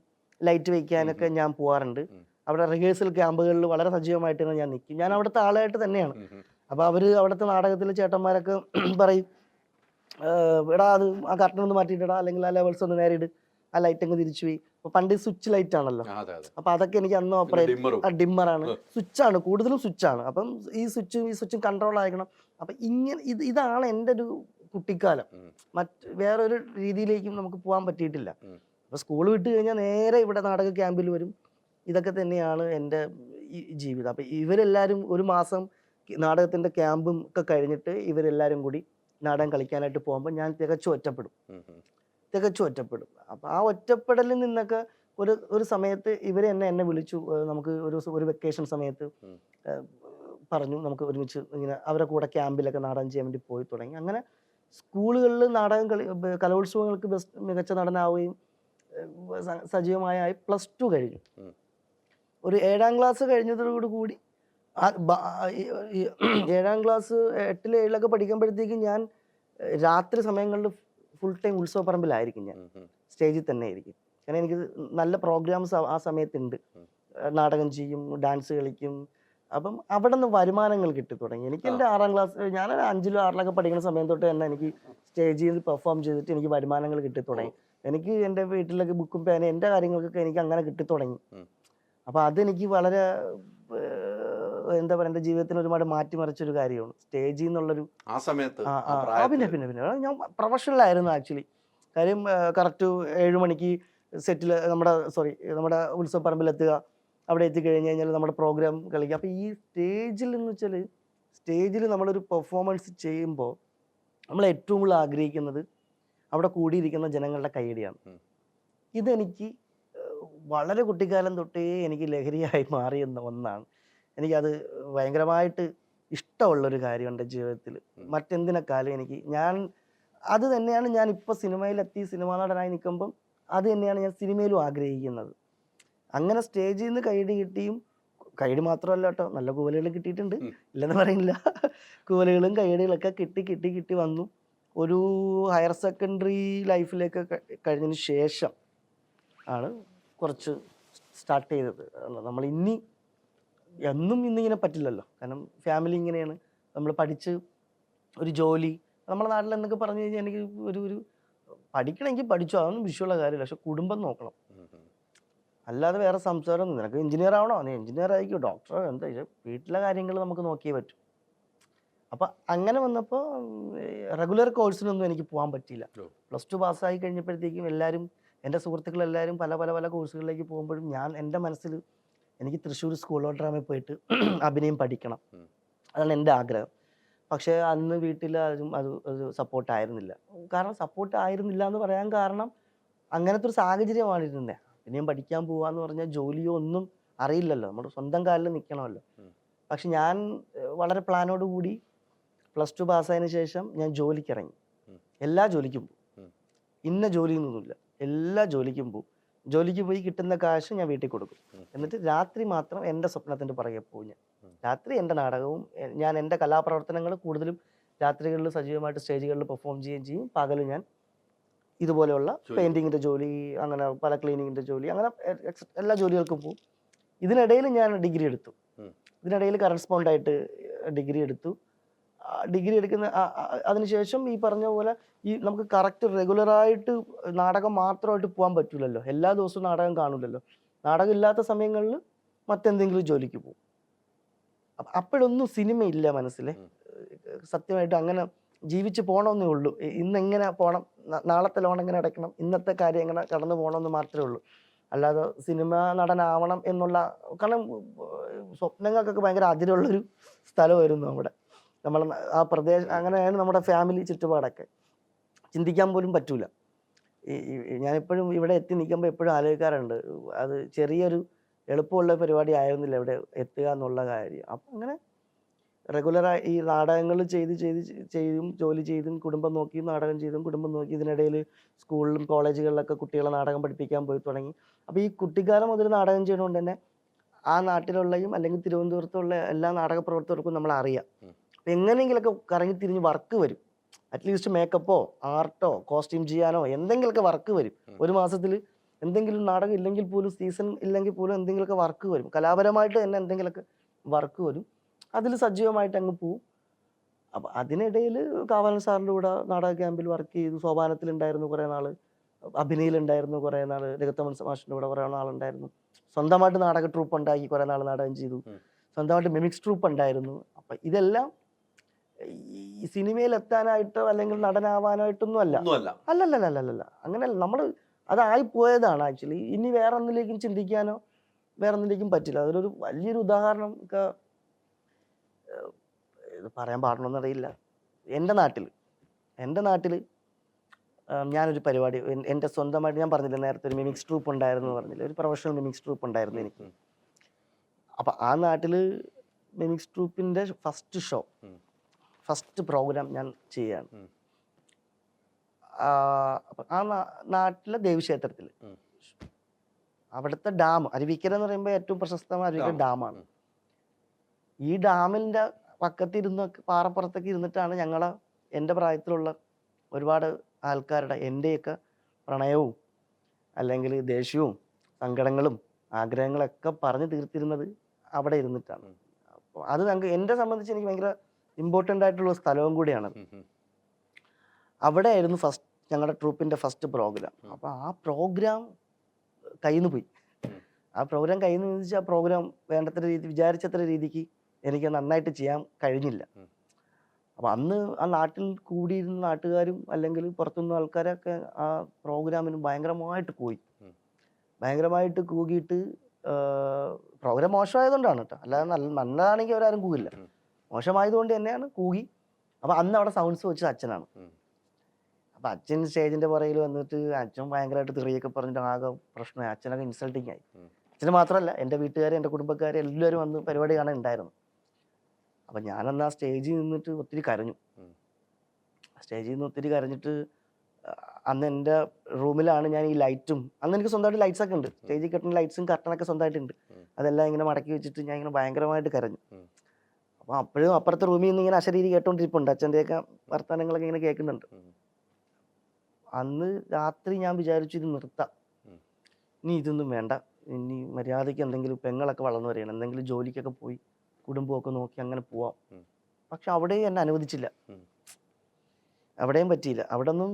Speaker 1: ലൈറ്റ് വയ്ക്കാനൊക്കെ ഞാൻ പോകാറുണ്ട്. അവിടെ റിഹേഴ്സൽ ക്യാമ്പുകളിൽ വളരെ സജീവമായിട്ട് ഞാൻ നിൽക്കും. ഞാൻ അവിടുത്തെ ആളായിട്ട് തന്നെയാണ്. അപ്പോൾ അവിടുത്തെ നാടകത്തിലെ ചേട്ടന്മാരൊക്കെ പറയും, എടാ അത് ആ കർട്ടൻ ഒന്ന് മാറ്റിയിട്ടാ, അല്ലെങ്കിൽ ആ ലെവൽസ് ഒന്ന് നേരെ ഇട്, ആ ലൈറ്റ് അങ്ങ് തിരിച്ചു പോയി. അപ്പോൾ പണ്ട് സ്വിച്ച് ലൈറ്റ് ആണല്ലോ, അപ്പോൾ അതൊക്കെ എനിക്ക് അന്ന് ഓപ്പറേറ്റ് ഡിമ്മറാണ്, സ്വിച്ചാണ്, കൂടുതലും സ്വിച്ചാണ്. അപ്പം ഈ സ്വിച്ചും കൺട്രോൾ ആയിരിക്കണം. അപ്പം ഇങ്ങനെ ഇതാണ് എൻ്റെ ഒരു കുട്ടിക്കാലം. വേറൊരു രീതിയിലേക്കും നമുക്ക് പോകാൻ പറ്റിയിട്ടില്ല. അപ്പോൾ സ്കൂൾ വിട്ട് കഴിഞ്ഞാൽ നേരെ ഇവിടെ നാടക ക്യാമ്പിൽ വരും. ഇതൊക്കെ തന്നെയാണ് എൻ്റെ ഈ ജീവിതം. അപ്പം ഇവരെല്ലാവരും ഒരു മാസം നാടകത്തിൻ്റെ ക്യാമ്പും ഒക്കെ കഴിഞ്ഞിട്ട് ഇവരെല്ലാവരും കൂടി നാടകം കളിക്കാനായിട്ട് പോകുമ്പോൾ ഞാൻ തികച്ചും ഒറ്റപ്പെടും. അപ്പം ആ ഒറ്റപ്പെടലിൽ നിന്നൊക്കെ ഒരു സമയത്ത് ഇവർ എന്നെ വിളിച്ചു. നമുക്ക് ഒരു വെക്കേഷൻ സമയത്ത് പറഞ്ഞു നമുക്ക് ഒരുമിച്ച് ഇങ്ങനെ അവരുടെ കൂടെ ക്യാമ്പിലൊക്കെ നാടകം ചെയ്യാൻ വേണ്ടി പോയി തുടങ്ങി. അങ്ങനെ സ്കൂളുകളിൽ നാടകം കലോത്സവങ്ങൾക്ക് മികച്ച നടനാവുകയും സജീവമായി +2 കഴിഞ്ഞു. ഒരു 7ാം ക്ലാസ് കഴിഞ്ഞതോടുകൂടി 7ാം ക്ലാസ് 8, 7 പഠിക്കുമ്പോഴത്തേക്കും ഞാൻ രാത്രി സമയങ്ങളിൽ ഫുൾ ടൈം ഉത്സവപ്പറമ്പിലായിരിക്കും, ഞാൻ സ്റ്റേജിൽ തന്നെ ആയിരിക്കും. കാരണം എനിക്ക് നല്ല പ്രോഗ്രാംസ് ആ സമയത്തുണ്ട്, നാടകം ചെയ്യും, ഡാൻസ് കളിക്കും. അപ്പം അവിടെ നിന്ന് വരുമാനങ്ങൾ കിട്ടി തുടങ്ങി. എനിക്ക് എൻ്റെ 6ാം ക്ലാസ്, ഞാൻ 5, 6 പഠിക്കുന്ന സമയം തൊട്ട് തന്നെ എനിക്ക് സ്റ്റേജിൽ പെർഫോം ചെയ്തിട്ട് എനിക്ക് വരുമാനങ്ങൾ കിട്ടി തുടങ്ങി. എനിക്ക് എൻ്റെ വീട്ടിലൊക്കെ ബുക്കും പേന എൻ്റെ കാര്യങ്ങൾക്കൊക്കെ എനിക്ക് അങ്ങനെ കിട്ടിത്തുടങ്ങി.
Speaker 2: ഉം.
Speaker 1: അപ്പോൾ അതെനിക്ക് വളരെ എന്താ പറയുക, എൻ്റെ ജീവിതത്തിന് ഒരുപാട് മാറ്റിമറിച്ചൊരു കാര്യമാണ് സ്റ്റേജിൽ നിന്നുള്ളൊരു.
Speaker 2: ആ സമയത്ത്
Speaker 1: ആ
Speaker 2: ആ
Speaker 1: ആ ആ
Speaker 2: പ്രായത്തില്
Speaker 1: പിന്നെ ഞാൻ പ്രൊഫഷണൽ ആയിരുന്നു ആക്ച്വലി. കാര്യം കറക്റ്റ് 7 മണിക്ക് സെറ്റിൽ നമ്മുടെ ഉത്സവപ്പറമ്പിലെത്തുക, അവിടെ എത്തിക്കഴിഞ്ഞ് കഴിഞ്ഞാൽ നമ്മുടെ പ്രോഗ്രാം കളിക്കുക. അപ്പോൾ ഈ സ്റ്റേജിൽ എന്ന് വെച്ചാൽ സ്റ്റേജിൽ നമ്മളൊരു പെർഫോമൻസ് ചെയ്യുമ്പോൾ നമ്മൾ ഏറ്റവും കൂടുതൽ ആഗ്രഹിക്കുന്നത് അവിടെ കൂടിയിരിക്കുന്ന ജനങ്ങളുടെ കൈയടിയാണ്.
Speaker 2: ഉം.
Speaker 1: ഇതെനിക്ക് വളരെ കുട്ടിക്കാലം തൊട്ടേ എനിക്ക് ലഹരിയായി മാറിയെന്ന ഒന്നാണ്. എനിക്കത് ഭയങ്കരമായിട്ട് ഇഷ്ടമുള്ളൊരു കാര്യം എൻ്റെ ജീവിതത്തിൽ. മറ്റെന്തിനേക്കാളും അത് തന്നെയാണ് ഞാൻ ഇപ്പോൾ സിനിമയിലെത്തി സിനിമാ നടനായി നിൽക്കുമ്പം അത് തന്നെയാണ് ഞാൻ സിനിമയിലും ആഗ്രഹിക്കുന്നത്. അങ്ങനെ സ്റ്റേജിൽ നിന്ന് കൈയടി കിട്ടിയും, കൈയടി മാത്രമല്ല കേട്ടോ, നല്ല കൂവലുകൾ കിട്ടിയിട്ടുണ്ട്, ഇല്ലെന്ന് പറയുന്നില്ല. കൂവലുകളും കൈയടികളൊക്കെ കിട്ടി വന്നു. ഒരു ഹയർ സെക്കൻഡറി ലൈഫിലേക്ക് കഴിഞ്ഞതിന് ശേഷം ആണ് കുറച്ച് സ്റ്റാർട്ട് ചെയ്തത്. നമ്മൾ എന്നും ഇന്നിങ്ങനെ പറ്റില്ലല്ലോ, കാരണം ഫാമിലി ഇങ്ങനെയാണ്. നമ്മൾ പഠിച്ച് ഒരു ജോലി, നമ്മുടെ നാട്ടിൽ എന്നൊക്കെ പറഞ്ഞു കഴിഞ്ഞാൽ എനിക്ക് ഒരു പഠിക്കണമെങ്കിൽ പഠിച്ചോ, അതൊന്നും വിഷയമുള്ള കാര്യമില്ല. പക്ഷെ കുടുംബം നോക്കണം, അല്ലാതെ വേറെ സംസാരമൊന്നും. നിനക്ക് എഞ്ചിനീയർ ആവണോ, നീ എഞ്ചിനീയർ ആയിക്കോ, ഡോക്ടറോ, എന്താ വീട്ടിലെ കാര്യങ്ങൾ നമുക്ക് നോക്കിയേ പറ്റും. അപ്പം അങ്ങനെ വന്നപ്പോൾ റെഗുലർ കോഴ്സിനൊന്നും എനിക്ക് പോകാൻ പറ്റിയില്ല. +2 പാസ്സായി കഴിഞ്ഞപ്പോഴത്തേക്കും എല്ലാവരും, എൻ്റെ സുഹൃത്തുക്കളെല്ലാവരും പല പല പല കോഴ്സുകളിലേക്ക് പോകുമ്പോഴും എൻ്റെ മനസ്സിൽ എനിക്ക് തൃശ്ശൂർ സ്കൂൾ ഓഫ് ഡ്രാമയിൽ പോയിട്ട് അഭിനയം പഠിക്കണം, അതാണ് എൻ്റെ ആഗ്രഹം. പക്ഷേ അന്ന് വീട്ടിൽ അത് സപ്പോർട്ടായിരുന്നില്ല. കാരണം സപ്പോർട്ട് ആയിരുന്നില്ല എന്ന് പറയാൻ കാരണം അങ്ങനത്തെ ഒരു സാഹചര്യമാണ് ഇരുന്നത്. അഭിനയം പഠിക്കാൻ പോവാന്ന് പറഞ്ഞാൽ ജോലിയോ ഒന്നും അറിയില്ലല്ലോ, നമ്മുടെ സ്വന്തം കാലിൽ നിൽക്കണമല്ലോ. പക്ഷെ ഞാൻ വളരെ പ്ലാനോട് കൂടി +2 പാസ്സായതിനു ശേഷം ഞാൻ ജോലിക്കിറങ്ങി. എല്ലാ ജോലിക്കും പോകും, ഇന്ന ജോലിയൊന്നുമില്ല, എല്ലാ ജോലിക്കും പോകും. ജോലിക്ക് പോയി കിട്ടുന്ന കാശ് ഞാൻ വീട്ടിൽ കൊടുക്കും. എന്നിട്ട് രാത്രി മാത്രം എൻ്റെ സ്വപ്നത്തിൻ്റെ പുറകെ പോകും. ഞാൻ രാത്രി എൻ്റെ നാടകവും ഞാൻ എൻ്റെ കലാപ്രവർത്തനങ്ങൾ കൂടുതലും രാത്രികളിൽ സജീവമായിട്ട് സ്റ്റേജുകളിൽ പെർഫോം ചെയ്യുകയും ചെയ്യും. പകൽ ഞാൻ ഇതുപോലെയുള്ള പെയിൻറ്റിങ്ങിൻ്റെ ജോലി, അങ്ങനെ പല ക്ലീനിങ്ങിൻ്റെ ജോലി, അങ്ങനെ എല്ലാ ജോലികൾക്കും പോകും. ഇതിനിടയിൽ ഞാൻ ഡിഗ്രി എടുത്തു. ഇതിനിടയിൽ കറസ്പോണ്ടായിട്ട് ഡിഗ്രി എടുത്തു. ഡിഗ്രി എടുക്കുന്ന അതിനുശേഷം ഈ പറഞ്ഞ പോലെ നമുക്ക് കറക്റ്റ് റെഗുലറായിട്ട് നാടകം മാത്രമായിട്ട് പോകാൻ പറ്റില്ലല്ലോ, എല്ലാ ദിവസവും നാടകം കാണില്ലല്ലോ. നാടകം ഇല്ലാത്ത സമയങ്ങളിൽ മറ്റെന്തെങ്കിലും ജോലിക്ക് പോകും. അപ്പോഴൊന്നും സിനിമയില്ല മനസ്സിൽ. സത്യമായിട്ട് അങ്ങനെ ജീവിച്ച് പോകണമെന്നേ ഉള്ളൂ. ഇന്നെങ്ങനെ പോകണം, നാളത്തെ ലോൺ എങ്ങനെ അടയ്ക്കണം, ഇന്നത്തെ കാര്യം എങ്ങനെ കടന്നു പോകണമെന്ന് മാത്രമേ ഉള്ളൂ. അല്ലാതെ സിനിമ നടനാവണം എന്നുള്ള, കാരണം സ്വപ്നങ്ങൾക്കൊക്കെ ഭയങ്കര അതിരുള്ളൊരു സ്ഥലമായിരുന്നു അവിടെ. നമ്മൾ ആ പ്രദേശം അങ്ങനെയാണ് നമ്മുടെ ഫാമിലി ചുറ്റുപാടൊക്കെ. ചിന്തിക്കാൻ പോലും പറ്റൂല. ഞാനെപ്പോഴും ഇവിടെ എത്തി നിൽക്കുമ്പോൾ എപ്പോഴും ആലോചിക്കാറുണ്ട്, അത് ചെറിയൊരു എളുപ്പമുള്ള പരിപാടി ആയിരുന്നില്ല ഇവിടെ എത്തുക എന്നുള്ള കാര്യം. അപ്പം അങ്ങനെ റെഗുലറായി ഈ നാടകങ്ങൾ ചെയ്തും ജോലി ചെയ്തും കുടുംബം നോക്കിയും നാടകം ചെയ്തും കുടുംബം നോക്കി. ഇതിനിടയിൽ സ്കൂളിലും കോളേജുകളിലൊക്കെ കുട്ടികളെ നാടകം പഠിപ്പിക്കാൻ പോയി തുടങ്ങി. അപ്പോൾ ഈ കുട്ടിക്കാലം മുതൽ നാടകം ചെയ്തുകൊണ്ട് തന്നെ ആ നാട്ടിലുള്ളയും അല്ലെങ്കിൽ തിരുവനന്തപുരത്തുള്ള എല്ലാ നാടക പ്രവർത്തകർക്കും നമ്മളെ അറിയാം. അപ്പം എങ്ങനെയെങ്കിലുമൊക്കെ കറങ്ങി തിരിഞ്ഞ് വർക്ക് വരും. അറ്റ്ലീസ്റ്റ് മേക്കപ്പോ ആർട്ടോ കോസ്റ്റ്യൂം ചെയ്യാനോ എന്തെങ്കിലുമൊക്കെ വർക്ക് വരും. ഒരു മാസത്തിൽ എന്തെങ്കിലും നാടകം ഇല്ലെങ്കിൽ പോലും, സീസൺ ഇല്ലെങ്കിൽ പോലും എന്തെങ്കിലുമൊക്കെ വർക്ക് വരും. കലാപരമായിട്ട് തന്നെ എന്തെങ്കിലുമൊക്കെ വർക്ക് വരും. അതിൽ സജീവമായിട്ട് അങ്ങ് പോവും. അപ്പം അതിനിടയിൽ കാവാലൻ സാറിൻ്റെ കൂടെ നാടക ക്യാമ്പിൽ വർക്ക് ചെയ്തു. സോപാനത്തിലുണ്ടായിരുന്നു കുറേ നാൾ, അഭിനയിലുണ്ടായിരുന്നു കുറേ നാൾ, രഘുത്തമൻ മാഷിൻ്റെ കൂടെ കുറേ നാളുണ്ടായിരുന്നു. സ്വന്തമായിട്ട് നാടക ട്രൂപ്പ് ഉണ്ടാക്കി കുറേ നാൾ നാടകം ചെയ്തു. സ്വന്തമായിട്ട് മിമിക്സ് ട്രൂപ്പ് ഉണ്ടായിരുന്നു. അപ്പം ഇതെല്ലാം ഈ സിനിമയിൽ എത്താനായിട്ടോ അല്ലെങ്കിൽ നടനാവാനായിട്ടൊന്നും അല്ലല്ല. അങ്ങനെയല്ല, നമ്മൾ അതായി പോയതാണ് ആക്ച്വലി. ഇനി വേറെ ഒന്നിലേക്കും ചിന്തിക്കാനോ വേറെ ഒന്നിലേക്കും പറ്റില്ല. അതിലൊരു വലിയൊരു ഉദാഹരണം ഒക്കെ ഇത് പറയാൻ പാടണമെന്നറിയില്ല. എൻ്റെ നാട്ടിൽ ഞാനൊരു പരിപാടി, എൻ്റെ സ്വന്തമായിട്ട്, ഞാൻ പറഞ്ഞില്ല നേരത്തെ ഒരു മിമിക്സ് ട്രൂപ്പ് ഉണ്ടായിരുന്നു പറഞ്ഞില്ല, ഒരു പ്രൊഫഷണൽ മിമിക്സ് ട്രൂപ്പ് ഉണ്ടായിരുന്നു എനിക്ക്. അപ്പം ആ നാട്ടിൽ മിമിക്സ് ട്രൂപ്പിൻ്റെ ഫസ്റ്റ് പ്രോഗ്രാം ഞാൻ ചെയ്യാണ്. ആ നാട്ടിലെ ദേവീക്ഷേത്രത്തിൽ, അവിടുത്തെ ഡാം അരുവിക്കര എന്ന് പറയുമ്പോൾ ഏറ്റവും പ്രശസ്തമായ അരുവിക്കര ഡാമാണ്. ഈ ഡാമിൻ്റെ പക്കത്തിരുന്ന് പാറപ്പുറത്തൊക്കെ ഇരുന്നിട്ടാണ് എൻ്റെ പ്രായത്തിലുള്ള ഒരുപാട് ആൾക്കാരുടെ എൻ്റെയൊക്കെ പ്രണയവും അല്ലെങ്കിൽ ദേഷ്യവും സങ്കടങ്ങളും ആഗ്രഹങ്ങളൊക്കെ പറഞ്ഞു തീർത്തിരുന്നത് അവിടെ ഇരുന്നിട്ടാണ്. അപ്പോൾ അത് എന്നെ സംബന്ധിച്ച് എനിക്ക് ഭയങ്കര ഇമ്പോർട്ടൻ്റ് ആയിട്ടുള്ള സ്ഥലവും കൂടിയാണ്. അവിടെ ആയിരുന്നു ഫസ്റ്റ് ഞങ്ങളുടെ ട്രൂപ്പിൻ്റെ ഫസ്റ്റ് പ്രോഗ്രാം. അപ്പോൾ ആ പ്രോഗ്രാം കയ്യിൽ നിന്ന് പോയി. ആ പ്രോഗ്രാം കയ്യിൽ നിന്ന് വെച്ചാൽ ആ പ്രോഗ്രാം വേണ്ടത്ര രീതി വിചാരിച്ചത്ര രീതിക്ക് എനിക്ക് നന്നായിട്ട് ചെയ്യാൻ കഴിഞ്ഞില്ല. അപ്പോൾ അന്ന് ആ നാട്ടിൽ കൂടിയിരുന്ന നാട്ടുകാരും അല്ലെങ്കിൽ പുറത്തുനിന്ന ആൾക്കാരൊക്കെ ആ പ്രോഗ്രാമിന് ഭയങ്കരമായിട്ട് ഭയങ്കരമായിട്ട് കൂകിയിട്ട് പ്രോഗ്രാം മോശമായതുകൊണ്ടാണ് കേട്ടോ, അല്ലാതെ നല്ലതാണെങ്കിൽ അവരാരും കൂകില്ല. മോശമായതുകൊണ്ട് തന്നെയാണ് കൂകി. അപ്പോൾ അന്ന് അവിടെ സൗണ്ട്സ് വെച്ചത് അച്ഛനാണ്. അപ്പം അച്ഛൻ സ്റ്റേജിൻ്റെ പുറകിൽ വന്നിട്ട് അച്ഛൻ ഭയങ്കരമായിട്ട് തെറിയൊക്കെ പറഞ്ഞിട്ട് ആകെ പ്രശ്നമായി. അച്ഛനൊക്കെ ഇൻസൾട്ടിങ് ആയി. അച്ഛന് മാത്രമല്ല, എൻ്റെ വീട്ടുകാർ, എൻ്റെ കുടുംബക്കാർ എല്ലാവരും വന്ന് പരിപാടി കാണാൻ ഉണ്ടായിരുന്നു. അപ്പം ഞാനന്ന് ആ സ്റ്റേജിൽ നിന്നിട്ട് ഒത്തിരി കരഞ്ഞു. സ്റ്റേജിൽ നിന്ന് ഒത്തിരി കരഞ്ഞിട്ട് അന്ന് എൻ്റെ റൂമിലാണ് ഞാൻ ഈ ലൈറ്റും, അന്ന് എനിക്ക് സ്വന്തമായിട്ട് ലൈറ്റ്സ് ഒക്കെ ഉണ്ട്, സ്റ്റേജിൽ കെട്ടുന്ന ലൈറ്റ്സും കർട്ടനൊക്കെ സ്വന്തമായിട്ടുണ്ട്. അതെല്ലാം ഇങ്ങനെ മടക്കി വെച്ചിട്ട് ഞാൻ ഇങ്ങനെ ഭയങ്കരമായിട്ട് കരഞ്ഞു. അപ്പോൾ അപ്പോഴും അപ്പുറത്തെ റൂമിൽ നിന്ന് ഇങ്ങനെ അശരീരി കേട്ടോണ്ടിരിപ്പുണ്ട്, അച്ഛൻ്റെയൊക്കെ വർത്തമാനങ്ങളൊക്കെ ഇങ്ങനെ കേൾക്കുന്നുണ്ട്. അന്ന് രാത്രി ഞാൻ വിചാരിച്ചു ഇത് നിർത്താം, ഇനി ഇതൊന്നും വേണ്ട, ഇനി മര്യാദയ്ക്ക് എന്തെങ്കിലും, പെങ്ങളൊക്കെ വളർന്നു വരികയാണ്, എന്തെങ്കിലും ജോലിക്കൊക്കെ പോയി കുടുംബമൊക്കെ നോക്കി അങ്ങനെ പോവാം. പക്ഷെ അവിടെയും എന്നെ അനുവദിച്ചില്ല, അവിടെയും പറ്റിയില്ല. അവിടെ നിന്നും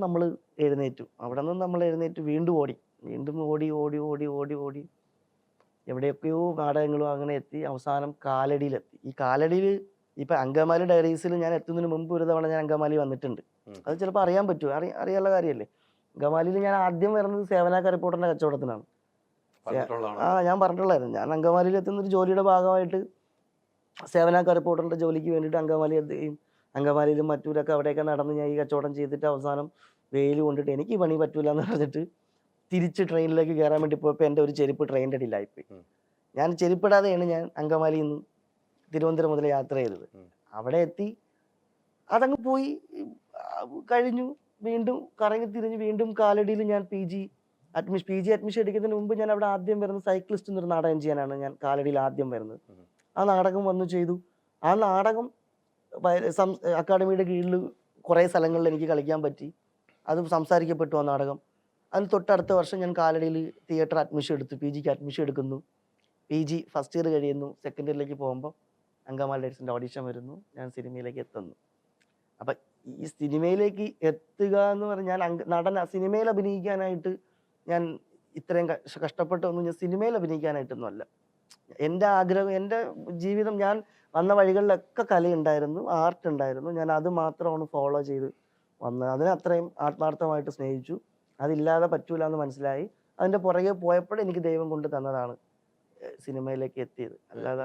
Speaker 1: നമ്മൾ എഴുന്നേറ്റു വീണ്ടും ഓടി എവിടെയൊക്കെയോ നാടകങ്ങളും അങ്ങനെ എത്തി. അവസാനം കാലടിയിലെത്തി. ഈ കാലടിയിൽ ഇപ്പം അങ്കമാലി ഡയറീസിൽ ഞാൻ എത്തുന്നതിന് മുമ്പ് ഒരു തവണ ഞാൻ അങ്കമാലി വന്നിട്ടുണ്ട്. അത് ചിലപ്പോൾ അറിയാൻ പറ്റുമോ, അറിയാനുള്ള കാര്യമല്ലേ. അങ്കമാലിയിൽ ഞാൻ ആദ്യം വരുന്നത് സേവനാക്ക റിപ്പോർട്ടറിൻ്റെ കച്ചവടത്തിനാണ്. ഞാൻ പറഞ്ഞിട്ടുള്ളായിരുന്നു, ഞാൻ അങ്കമാലിയിൽ എത്തുന്നൊരു ജോലിയുടെ ഭാഗമായിട്ട് സേവനാക്ക റിപ്പോർട്ടറിൻ്റെ ജോലിക്ക് വേണ്ടിയിട്ട് അങ്കമാലി എത്തുകയും അങ്കമാലിയിലും മറ്റൂരൊക്കെ അവിടെയൊക്കെ നടന്ന് ഞാൻ ഈ കച്ചവടം ചെയ്തിട്ട് അവസാനം വെയിൽ കൊണ്ടിട്ട് എനിക്ക് പണി പറ്റൂല എന്ന് പറഞ്ഞിട്ട് തിരിച്ച് ട്രെയിനിലേക്ക് കയറാൻ വേണ്ടി പോയപ്പോൾ എൻ്റെ ഒരു ചെരുപ്പ് ട്രെയിനിൻ്റെ അടിയിലായിപ്പോയി. ഞാൻ ചെരുപ്പിടാതെയാണ് ഞാൻ അങ്കമാലിയിൽ നിന്ന് തിരുവനന്തപുരം മുതൽ യാത്ര ചെയ്തത്. അവിടെ എത്തി അതങ്ങ് പോയി കഴിഞ്ഞു. വീണ്ടും കറങ്ങി തിരിഞ്ഞ് വീണ്ടും കാലടിയിൽ ഞാൻ പി ജി അഡ്മിഷൻ എടുക്കുന്നതിന് മുമ്പ് ഞാൻ അവിടെ ആദ്യം വരുന്നത് സൈക്ലിസ്റ്റ് എന്നൊരു നാടകം ചെയ്യാനാണ് ഞാൻ കാലടിയിൽ ആദ്യം വരുന്നത്. ആ നാടകം വന്നു ചെയ്തു. ആ നാടകം അക്കാഡമിയുടെ കീഴിൽ കുറേ സ്ഥലങ്ങളിൽ എനിക്ക് കളിക്കാൻ പറ്റി. അത് സംസാരിക്കപ്പെട്ടു ആ നാടകം. അതിന് തൊട്ടടുത്ത വർഷം ഞാൻ കാലടിയിൽ തിയേറ്റർ അഡ്മിഷൻ എടുത്തു, പി ജിക്ക് അഡ്മിഷൻ എടുക്കുന്നു. പി ജി ഫസ്റ്റ് ഇയർ കഴിയുന്നു. സെക്കൻഡ് ഇയറിലേക്ക് പോകുമ്പോൾ അങ്കമാലി ഡയറീസിൻ്റെ ഓഡിഷൻ വരുന്നു, ഞാൻ സിനിമയിലേക്ക് എത്തുന്നു. അപ്പം ഈ സിനിമയിലേക്ക് എത്തുക എന്ന് പറഞ്ഞാൽ സിനിമയിൽ അഭിനയിക്കാനായിട്ട് ഞാൻ ഇത്രയും കഷ്ടപ്പെട്ടൊന്നും ഞാൻ സിനിമയിൽ അഭിനയിക്കാനായിട്ടൊന്നും അല്ല. എൻ്റെ ആഗ്രഹം, എൻ്റെ ജീവിതം, ഞാൻ വന്ന വഴികളിലൊക്കെ കലയുണ്ടായിരുന്നു, ആർട്ട് ഉണ്ടായിരുന്നു. ഞാൻ അത് മാത്രമാണ് ഫോളോ ചെയ്ത് വന്നത്. അതിനെ അത്രയും ആത്മാർത്ഥമായിട്ട് സ്നേഹിച്ചു. അതില്ലാതെ പറ്റൂല എന്ന് മനസ്സിലായി. അതിൻ്റെ പുറകെ പോയപ്പോൾ എനിക്ക് ദൈവം കൊണ്ട് തന്നതാണ് സിനിമയിലേക്ക് എത്തിയത്. അല്ലാതെ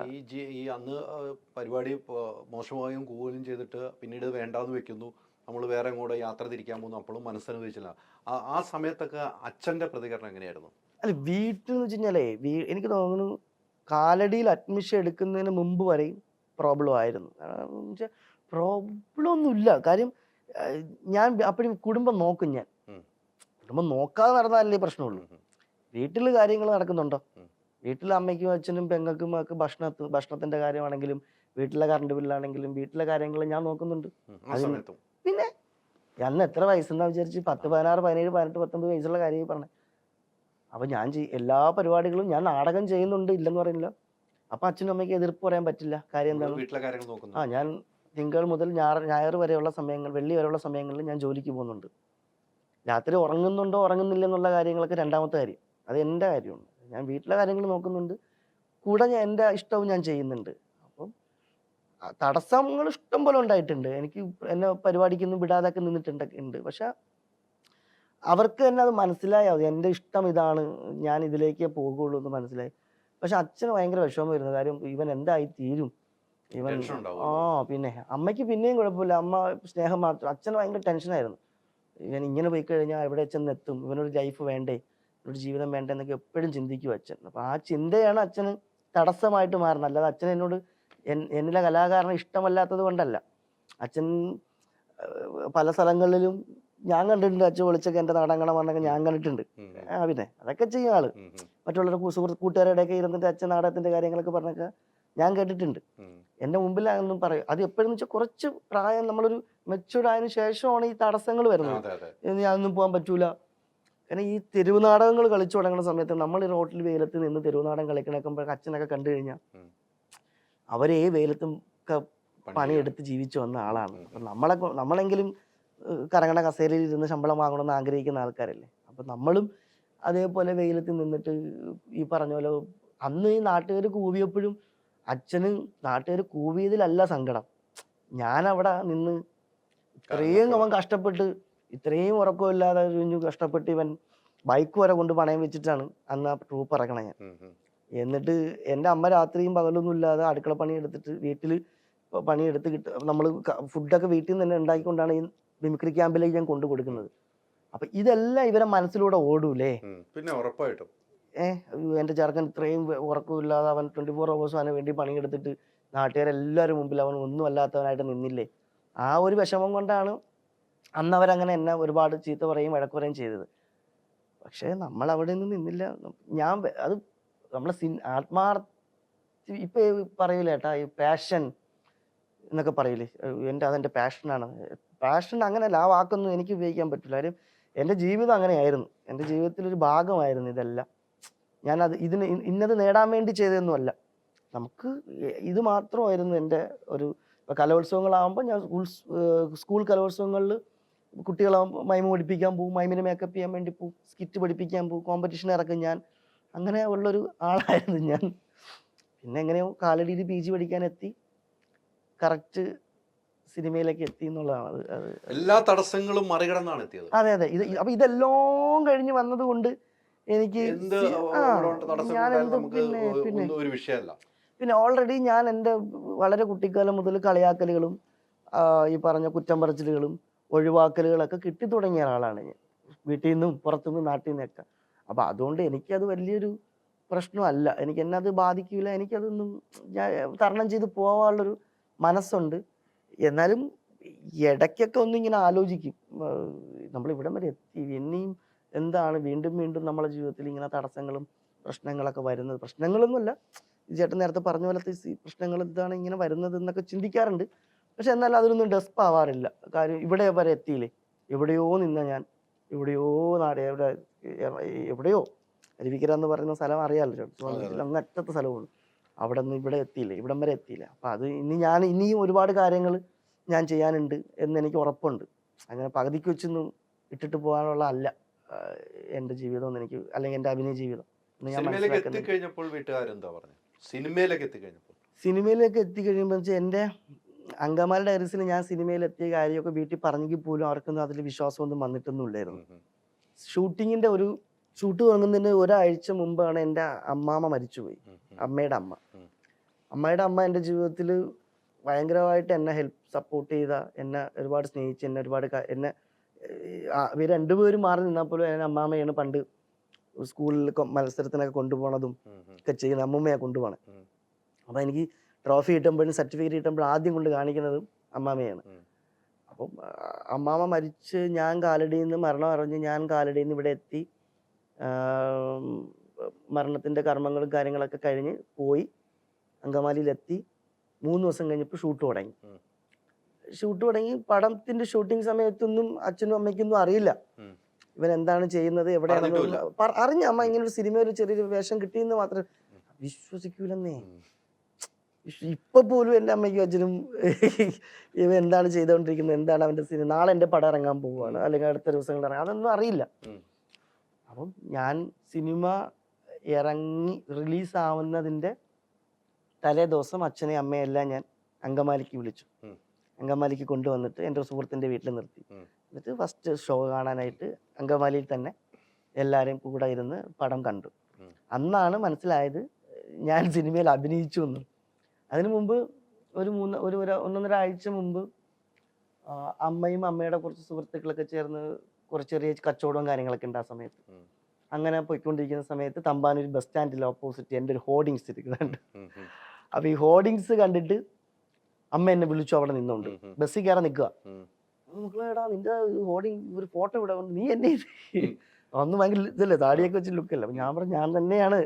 Speaker 2: ഈ അന്ന് പരിപാടി മോശമായും കൂവലും ചെയ്തിട്ട് പിന്നീട് വേണ്ടാന്ന് വെക്കുന്നു, നമ്മൾ വേറെ കൂടെ യാത്ര തിരിക്കാൻ പോകുന്നു, അപ്പോഴും മനസ്സനുവദിച്ചില്ല. ആ സമയത്തൊക്കെ അച്ഛൻ്റെ പ്രതികരണം എങ്ങനെയായിരുന്നു?
Speaker 1: അല്ല, വീട്ടിൽ എന്ന് വെച്ച് കഴിഞ്ഞാലേ എനിക്ക് തോന്നുന്നു കാലടിയിൽ അഡ്മിഷൻ എടുക്കുന്നതിന് മുമ്പ് വരെയും പ്രോബ്ലം ആയിരുന്നു. പ്രോബ്ലം ഒന്നുമില്ല. കാര്യം ഞാൻ അപ്പോഴും കുടുംബം നോക്കും. ഞാൻ കുടുംബം നോക്കാതെ നടന്നാലല്ലേ പ്രശ്നമുള്ളൂ. വീട്ടിൽ കാര്യങ്ങൾ നടക്കുന്നുണ്ടോ? വീട്ടിൽ അമ്മയ്ക്കും അച്ഛനും പെങ്ങൾക്കും ഒക്കെ ഭക്ഷണത്തിന്റെ കാര്യമാണെങ്കിലും വീട്ടിലെ കറണ്ട് ബില്ലാണെങ്കിലും വീട്ടിലെ കാര്യങ്ങൾ ഞാൻ നോക്കുന്നുണ്ട്. പിന്നെ അന്ന് എത്ര വയസ്സെന്നാ വിചാരിച്ച് 10, 16, 17, 18, 19 വയസ്സുള്ള കാര്യമായി പറഞ്ഞത്. അപ്പം ഞാൻ എല്ലാ പരിപാടികളും ഞാൻ നാടകം ചെയ്യുന്നുണ്ട്, ഇല്ലെന്ന് പറയുന്നില്ല. അപ്പം അച്ഛനും അമ്മയ്ക്ക് എതിർപ്പ് പറയാൻ പറ്റില്ല. കാര്യം എന്താണ്, ഞാൻ തിങ്കൾ മുതൽ ഞായർ വരെയുള്ള സമയങ്ങൾ, വെള്ളി വരെയുള്ള സമയങ്ങളിൽ ഞാൻ ജോലിക്ക് പോകുന്നുണ്ട്. രാത്രി ഉറങ്ങുന്നുണ്ടോ ഉറങ്ങുന്നില്ല എന്നുള്ള കാര്യങ്ങളൊക്കെ രണ്ടാമത്തെ കാര്യം. അത് എൻ്റെ കാര്യമാണ്. ഞാൻ വീട്ടിലെ കാര്യങ്ങൾ നോക്കുന്നുണ്ട്, കൂടെ ഞാൻ എൻ്റെ ഇഷ്ടവും ഞാൻ ചെയ്യുന്നുണ്ട്. അപ്പം തടസ്സങ്ങൾ ഇഷ്ടം പോലെ ഉണ്ടായിട്ടുണ്ട്. എനിക്ക് എന്നെ പരിപാടിക്കൊന്നും വിടാതൊക്കെ നിന്നിട്ടുണ്ട്. പക്ഷെ അവർക്ക് തന്നെ അത് മനസ്സിലായി, എൻ്റെ ഇഷ്ടം ഇതാണ്, ഞാൻ ഇതിലേക്കേ പോകുള്ളൂ എന്ന് മനസ്സിലായി. പക്ഷെ അച്ഛന് ഭയങ്കര വിഷമം വരുന്ന കാര്യം, ഇവൻ എന്തായി തീരും, ഇവൻ പിന്നെ അമ്മയ്ക്ക് പിന്നെയും കുഴപ്പമില്ല, അമ്മ സ്നേഹം മാത്രം. അച്ഛന് ഭയങ്കര ടെൻഷനായിരുന്നു. ഇവൻ ഇങ്ങനെ പോയി കഴിഞ്ഞാൽ എവിടെ ചെന്നെത്തും, ഇവനൊരു ലൈഫ് വേണ്ടേ, ഒരു ജീവിതം വേണ്ടേ എന്നൊക്കെ എപ്പോഴും ചിന്തിക്കും അച്ഛൻ. അപ്പം ആ ചിന്തയാണ് അച്ഛന് തടസ്സമായിട്ട് മാറുന്നത്. അല്ലാതെ അച്ഛൻ എന്നോട് എന്നിലെ കലാകാരനെ ഇഷ്ടമല്ലാത്തത് കൊണ്ടല്ല. അച്ഛൻ പല സ്ഥലങ്ങളിലും ഞാൻ കണ്ടിട്ടുണ്ട്, അച്ഛൻ വിളിച്ചൊക്കെ എൻ്റെ നാടകം പറഞ്ഞൊക്കെ ഞാൻ കണ്ടിട്ടുണ്ട്. പിന്നെ അതൊക്കെ ചെയ്യും ആള്. മറ്റുള്ളവരുടെ കൂട്ടുകാരുടെയൊക്കെ ഇരുന്നിട്ട് അച്ഛൻ നാടകത്തിന്റെ കാര്യങ്ങളൊക്കെ പറഞ്ഞൊക്കെ ഞാൻ കേട്ടിട്ടുണ്ട്. എൻ്റെ മുമ്പിലാണെന്നും പറയും. അത് എപ്പോഴും വെച്ചാൽ കുറച്ച് പ്രായം, നമ്മളൊരു മെച്യൂർഡ് ആയതിനു ശേഷമാണ് ഈ തടസ്സങ്ങൾ വരുന്നത്. ഞാനൊന്നും പോകാൻ പറ്റൂല. കാരണം ഈ തെരുവ് നാടകങ്ങൾ കളിച്ചു തുടങ്ങുന്ന സമയത്ത് നമ്മൾ ഈ റോട്ടിൽ വെയിലത്ത് നിന്ന് തെരുവ് നാടകം കളിക്കണക്കുമ്പോൾ അച്ഛനൊക്കെ കണ്ടു കഴിഞ്ഞാൽ അവരെ വെയിലത്തും ഒക്കെ പണിയെടുത്ത് ജീവിച്ചു വന്ന ആളാണ്. അപ്പം നമ്മളെങ്കിലും കറങ്ങണ കസേരയിൽ ഇരുന്ന് ശമ്പളം വാങ്ങണമെന്ന് ആഗ്രഹിക്കുന്ന ആൾക്കാരല്ലേ. അപ്പം നമ്മളും അതേപോലെ വെയിലത്ത് നിന്നിട്ട് ഈ പറഞ്ഞ പോലെ അന്ന് ഈ നാട്ടുകാർ കൂവിയപ്പോഴും അച്ഛന് നാട്ടുകാർ കൂവിയതിലല്ല സങ്കടം. ഞാനവിടെ നിന്ന് ഇത്രയും അവൻ കഷ്ടപ്പെട്ട് ഇത്രയും ഉറക്കമില്ലാതെ കഷ്ടപ്പെട്ട് ഇവൻ ബൈക്ക് വരെ കൊണ്ട് പണയം വെച്ചിട്ടാണ് അന്ന് ആ ട്രൂപ്പ് ഇറക്കണേ ഞാൻ. എന്നിട്ട് എൻ്റെ അമ്മ രാത്രിയും പകലൊന്നും ഇല്ലാതെ അടുക്കള പണി എടുത്തിട്ട് വീട്ടിൽ പണിയെടുത്ത് നമ്മൾ ഫുഡൊക്കെ വീട്ടിൽ നിന്ന് തന്നെ ഉണ്ടാക്കിക്കൊണ്ടാണ് ഈ മിമിക്രി ക്യാമ്പിലേക്ക് ഞാൻ കൊണ്ടു കൊടുക്കുന്നത്. അപ്പൊ ഇതെല്ലാം ഇവരെ മനസ്സിലൂടെ ഓടൂലേ.
Speaker 2: പിന്നെ ഉറപ്പായിട്ടും
Speaker 1: എൻ്റെ ചെറുക്കൻ ഇത്രയും ഉറക്കമില്ലാതെ അവൻ 24 hours അവന് വേണ്ടി പണിയെടുത്തിട്ട് നാട്ടുകാരെല്ലാവരും മുമ്പിൽ അവൻ ഒന്നും അല്ലാത്തവനായിട്ട് നിന്നില്ലേ. ആ ഒരു വിഷമം കൊണ്ടാണ് അന്ന് അവരങ്ങനെ എന്നെ ഒരുപാട് ചീത്ത പറയും വഴക്ക് പറയും ചെയ്തത്. പക്ഷേ നമ്മൾ അവിടെ നിന്ന് നിന്നില്ല. ഞാൻ അത് നമ്മളെ ഇപ്പൊ പറയൂലേ ഏട്ടാ ഈ പാഷൻ എന്നൊക്കെ പറയില്ലേ, അതെൻ്റെ പാഷനാണ്. പാഷൻ അങ്ങനെയല്ല, ആ വാക്കൊന്നും എനിക്ക് ഉപയോഗിക്കാൻ പറ്റില്ല. കാര്യം എൻ്റെ ജീവിതം അങ്ങനെയായിരുന്നു. എൻ്റെ ജീവിതത്തിലൊരു ഭാഗമായിരുന്നു ഇതെല്ലാം. ഞാനത് ഇന്നത് നേടാൻ വേണ്ടി ചെയ്തതൊന്നുമല്ല. നമുക്ക് ഇത് മാത്രമായിരുന്നു എൻ്റെ ഒരു. ഇപ്പോൾ കലോത്സവങ്ങളാകുമ്പോൾ ഞാൻ സ്കൂൾ കലോത്സവങ്ങളിൽ കുട്ടികളാകുമ്പോൾ മൈമ പഠിപ്പിക്കാൻ പോകും, മൈമിനെ മേക്കപ്പ് ചെയ്യാൻ വേണ്ടി പോകും, സ്കിറ്റ് പഠിപ്പിക്കാൻ പോകും, കോമ്പറ്റീഷൻ ഇറക്കും ഞാൻ. അങ്ങനെ ഉള്ളൊരു ആളായിരുന്നു ഞാൻ. പിന്നെ എങ്ങനെയോ കാലടിയിൽ PG പഠിക്കാൻ എത്തി, കറക്റ്റ് സിനിമയിലേക്ക് എത്തി എന്നുള്ളതാണ്. അത്
Speaker 2: എല്ലാ തടസ്സങ്ങളും മറികടന്നാണ് എത്തിയത്.
Speaker 1: അതെ അതെ. അപ്പൊ ഇതെല്ലാം കഴിഞ്ഞ് വന്നത് കൊണ്ട് എനിക്ക് പിന്നെ ഓൾറെഡി ഞാൻ എൻ്റെ വളരെ കുട്ടിക്കാലം മുതൽ കളിയാക്കലുകളും ഈ പറഞ്ഞ കുറ്റം പറച്ചിലുകളും ഒഴിവാക്കലുകളൊക്കെ കിട്ടി തുടങ്ങിയ ഒരാളാണ് ഞാൻ, വീട്ടിൽ നിന്നും പുറത്തുനിന്നും നാട്ടിൽ നിന്നൊക്കെ. അപ്പൊ അതുകൊണ്ട് എനിക്കത് വലിയൊരു പ്രശ്നമല്ല. എനിക്ക് എന്നെ അത് ബാധിക്കില്ല. എനിക്കതൊന്നും ഞാൻ തരണം ചെയ്ത് പോകാനുള്ളൊരു മനസ്സുണ്ട്. എന്നാലും ഇടയ്ക്കൊക്കെ ഒന്നിങ്ങനെ ആലോചിക്കും, നമ്മളിവിടം വരെ എത്തി, ഇനിയും എന്താണ് വീണ്ടും വീണ്ടും നമ്മളെ ജീവിതത്തിൽ ഇങ്ങനെ തടസ്സങ്ങളും പ്രശ്നങ്ങളൊക്കെ വരുന്നത്. പ്രശ്നങ്ങളൊന്നുമല്ല, ചേട്ടൻ നേരത്തെ പറഞ്ഞ പോലത്തെ പ്രശ്നങ്ങൾ ഇതാണ് ഇങ്ങനെ വരുന്നത് എന്നൊക്കെ ചിന്തിക്കാറുണ്ട്. പക്ഷെ എന്നാൽ അതിനൊന്നും ഡെസ്പ് ആവാറില്ല. കാര്യം ഇവിടെ വരെ എത്തിയില്ലേ. എവിടെയോ നിന്ന ഞാൻ, എവിടെയോ എവിടെയോ അരുവിക്കര എന്ന് പറയുന്ന സ്ഥലം അറിയാമല്ലോ, അങ്ങറ്റത്തെ സ്ഥലമാണ്. അവിടെ നിന്ന് ഇവിടെ എത്തിയില്ലേ, ഇവിടം വരെ എത്തിയില്ല. അപ്പം അത് ഇനിയും ഒരുപാട് കാര്യങ്ങൾ ഞാൻ ചെയ്യാനുണ്ട് എന്ന് എനിക്ക് ഉറപ്പുണ്ട്. അങ്ങനെ പകുതിക്ക് വെച്ചൊന്നും ഇട്ടിട്ട് പോകാനുള്ള അല്ല എൻ്റെ ജീവിതം എന്ന് എനിക്ക്, അല്ലെങ്കിൽ എൻ്റെ അഭിനയ ജീവിതം. സിനിമയിലേക്ക് എത്തിക്കഴിയുമ്പോൾ വെച്ചാൽ എൻ്റെ അങ്കമാലി ഡയറീസിൽ ഞാൻ സിനിമയിൽ എത്തിയ കാര്യമൊക്കെ വീട്ടിൽ പറഞ്ഞെങ്കിൽ പോലും അവർക്കൊന്നും അതിൽ വിശ്വാസമൊന്നും വന്നിട്ടൊന്നും ഇല്ലായിരുന്നു. ഷൂട്ടിങ്ങിൻ്റെ ഷൂട്ട് തുടങ്ങുന്നതിന് ഒരാഴ്ച മുമ്പാണ് എൻ്റെ അമ്മാമ്മ മരിച്ചുപോയി. അമ്മയുടെ അമ്മ എൻ്റെ ജീവിതത്തിൽ ഭയങ്കരമായിട്ട് എന്നെ സപ്പോർട്ട് ചെയ്ത, എന്നെ ഒരുപാട് സ്നേഹിച്ച്, എന്നെ ഇവർ രണ്ടുപേരും മാറി നിന്നാൽ പോലും എന്നെ അമ്മാമ്മയാണ് പണ്ട് സ്കൂളിൽ മത്സരത്തിനൊക്കെ കൊണ്ടുപോകണതും ഒക്കെ ചെയ്യുന്ന അമ്മൂമ്മയാണ് കൊണ്ടുപോകണേ. അപ്പം എനിക്ക് ട്രോഫി കിട്ടുമ്പോഴും സർട്ടിഫിക്കറ്റ് കിട്ടുമ്പോഴും ആദ്യം കൊണ്ട് കാണിക്കുന്നതും അമ്മാമ്മയാണ്. അപ്പം അമ്മാമ്മ മരിച്ച് ഞാൻ കാലടിയിൽ നിന്ന് മരണം അറിഞ്ഞ് ഞാൻ കാലടിയിൽ നിന്ന് ഇവിടെ എത്തി, മരണത്തിൻ്റെ കർമ്മങ്ങളും കാര്യങ്ങളൊക്കെ കഴിഞ്ഞ് പോയി അങ്കമാലിയിലെത്തി. 3 ദിവസം കഴിഞ്ഞപ്പോൾ ഷൂട്ട് തുടങ്ങി. പടത്തിന്റെ ഷൂട്ടിംഗ് സമയത്തൊന്നും അച്ഛനും അമ്മയ്ക്കൊന്നും അറിയില്ല ഇവൻ എന്താണ് ചെയ്യുന്നത്, എവിടെയാണെന്ന് അറിഞ്ഞ അമ്മ ഇങ്ങനെ ഒരു സിനിമയിൽ ചെറിയൊരു വേഷം കിട്ടിയെന്ന് മാത്രം വിശ്വസിക്കൂലെന്നേ. ഇപ്പൊ പോലും എൻ്റെ അമ്മയ്ക്കും അച്ഛനും ഇവ എന്താണ് ചെയ്തുകൊണ്ടിരിക്കുന്നത്, എന്താണ് അവന്റെ സിനിമ, നാളെ എൻ്റെ പടം ഇറങ്ങാൻ പോവുകയാണ് അല്ലെങ്കിൽ അടുത്ത ദിവസങ്ങളിൽ ഇറങ്ങാം, അതൊന്നും അറിയില്ല. അപ്പം ഞാൻ സിനിമ ഇറങ്ങി റിലീസാവുന്നതിൻ്റെ തലേ ദിവസം അച്ഛനെയും അമ്മയെല്ലാം ഞാൻ അങ്കമാലിക്ക് വിളിച്ചു. അങ്കമാലിക്ക് കൊണ്ടുവന്നിട്ട് എൻ്റെ ഒരു സുഹൃത്തിൻ്റെ വീട്ടിൽ നിർത്തി. എന്നിട്ട് ഫസ്റ്റ് ഷോ കാണാനായിട്ട് അങ്കമാലിയിൽ തന്നെ എല്ലാവരെയും കൂടെ ഇരുന്ന് പടം കണ്ടു. അന്നാണ് മനസ്സിലായത് ഞാൻ സിനിമയിൽ അഭിനയിച്ചു എന്ന്. അതിനു മുമ്പ് ഒരു 1.5 ആഴ്ച മുമ്പ് അമ്മയും അമ്മയുടെ കുറച്ച് സുഹൃത്തുക്കളൊക്കെ ചേർന്ന് കുറച്ച് ചെറിയ കച്ചവടവും കാര്യങ്ങളൊക്കെ ഉണ്ട്. ആ സമയത്ത് അങ്ങനെ പോയിക്കൊണ്ടിരിക്കുന്ന സമയത്ത് തമ്പാനൂർ ബസ് സ്റ്റാൻഡിൽ ഓപ്പോസിറ്റ് എൻ്റെ ഒരു ഹോർഡിങ്സ് ഇരിക്കുന്നുണ്ട്. അപ്പൊ ഈ ഹോർഡിങ്സ് കണ്ടിട്ട് അമ്മ എന്നെ വിളിച്ചു. അവിടെ നിന്നുകൊണ്ട് ബസ്സിൽ കയറാൻ നിൽക്കുക. മക്കളേടാ നിന്റെ ഹോർഡിങ് ഒരു ഫോട്ടോ ഇവിടെ വന്നു, നീ എന്നെ അന്ന് ഭയങ്കര ഇതല്ലേ, താടിയൊക്കെ വെച്ച് ലുക്കല്ല. അപ്പൊ ഞാൻ പറഞ്ഞു ഞാൻ തന്നെയാണ്,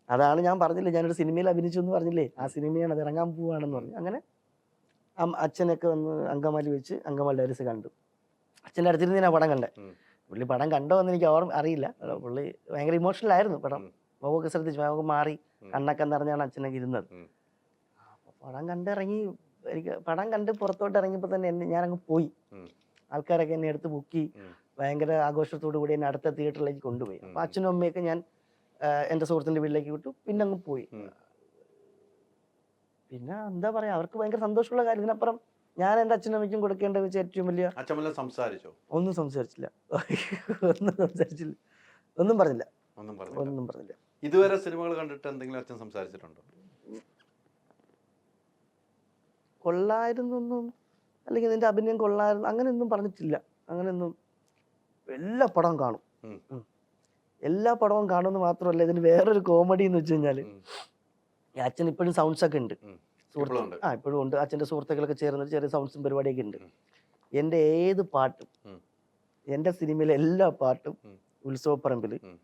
Speaker 1: അതാണ് ഞാൻ പറഞ്ഞില്ലേ ഞാനൊരു സിനിമയിൽ അഭിനയിച്ചു എന്ന് പറഞ്ഞില്ലേ, ആ സിനിമയാണ്, അത് ഇറങ്ങാൻ പോവാണെന്ന് പറഞ്ഞു. അങ്ങനെ അച്ഛനൊക്കെ വന്ന് അങ്കമാലി വെച്ച് അങ്കമാലി ഡയറീസ് കണ്ടു. അച്ഛൻ്റെ അടുത്തിരുന്ന് ഞാൻ പടം കണ്ടേ. പുള്ളി പടം കണ്ടോ എന്ന് എനിക്ക് അറിയില്ല. പുള്ളി ഭയങ്കര ഇമോഷണൽ ആയിരുന്നു. പടം മുഖമൊക്കെ ശ്രദ്ധിച്ചു, മുഖം മാറി കണ്ണൊക്കെ നിറഞ്ഞാണ് അച്ഛനൊക്കെ ഇരുന്നത്. പടം കണ്ടിറങ്ങി, എനിക്ക് പടം കണ്ട് പുറത്തോട്ട് ഇറങ്ങിയപ്പോൾ തന്നെ ഞാനങ്ങ് പോയി. ആൾക്കാരൊക്കെ എന്നെ എടുത്ത് ബുക്കി
Speaker 2: ഉം.
Speaker 1: ഭയങ്കര ആഘോഷത്തോടു കൂടി എന്നെ അടുത്ത തിയേറ്ററിലേക്ക് കൊണ്ടുപോയി. അപ്പോൾ അച്ഛനും അമ്മയൊക്കെ ഞാൻ എൻ്റെ സുഹൃത്തിൻ്റെ വീട്ടിലേക്ക് വിട്ടു. പിന്നെ അങ്ങ് പോയി.
Speaker 2: ഉം.
Speaker 1: പിന്നെ എന്താ പറയാ, അവർക്ക് ഭയങ്കര സന്തോഷമുള്ള കാര്യം. ഇതിനപ്പുറം ഞാൻ എൻ്റെ അച്ഛനും അമ്മയ്ക്കും കൊടുക്കേണ്ട വെച്ച ഏറ്റവും വലിയ
Speaker 2: അച്ഛൻ വല്ലതും സംസാരിച്ചോ?
Speaker 1: ഒന്നും സംസാരിച്ചില്ല. ഒന്നും സംസാരിച്ചില്ല, ഒന്നും പറഞ്ഞില്ല,
Speaker 2: ഒന്നും പറഞ്ഞില്ല.
Speaker 1: ഒന്നും പറഞ്ഞില്ല.
Speaker 2: ഇതുവരെ സിനിമകൾ കണ്ടിട്ട് എന്തെങ്കിലും അച്ഛൻ സംസാരിച്ചിട്ടുണ്ടോ?
Speaker 1: കൊള്ളായിരുന്നൊന്നും, അല്ലെങ്കിൽ നിന്റെ അഭിനയം കൊള്ളായിരുന്നു, അങ്ങനെയൊന്നും പറഞ്ഞിട്ടില്ല. അങ്ങനെയൊന്നും. എല്ലാ പടവും കാണും.
Speaker 2: ഉം.
Speaker 1: എല്ലാ പടവും കാണുമെന്ന് മാത്രമല്ല, ഇതിന് വേറൊരു കോമഡി എന്ന് വെച്ച് കഴിഞ്ഞാൽ,
Speaker 2: ഉം.
Speaker 1: അച്ഛൻ ഇപ്പോഴും സൗണ്ട്സ് ഒക്കെ ഉണ്ട്.
Speaker 2: ഉം.
Speaker 1: സുഹൃത്ത്
Speaker 2: ഇപ്പോഴും ഉണ്ട്.
Speaker 1: ഇപ്പോഴും ഉണ്ട്. അച്ഛൻ്റെ സുഹൃത്തുക്കളൊക്കെ ചേർന്ന് ചെറിയ സൗണ്ട്സും പരിപാടിയൊക്കെ ഉണ്ട്.
Speaker 2: ഉം.
Speaker 1: എൻ്റെ ഏത് പാട്ടും,
Speaker 2: ഉം.
Speaker 1: എൻ്റെ സിനിമയിലെ എല്ലാ പാട്ടും
Speaker 2: ഉം.
Speaker 1: ഉത്സവപ്പറമ്പിൽ
Speaker 2: ഉം.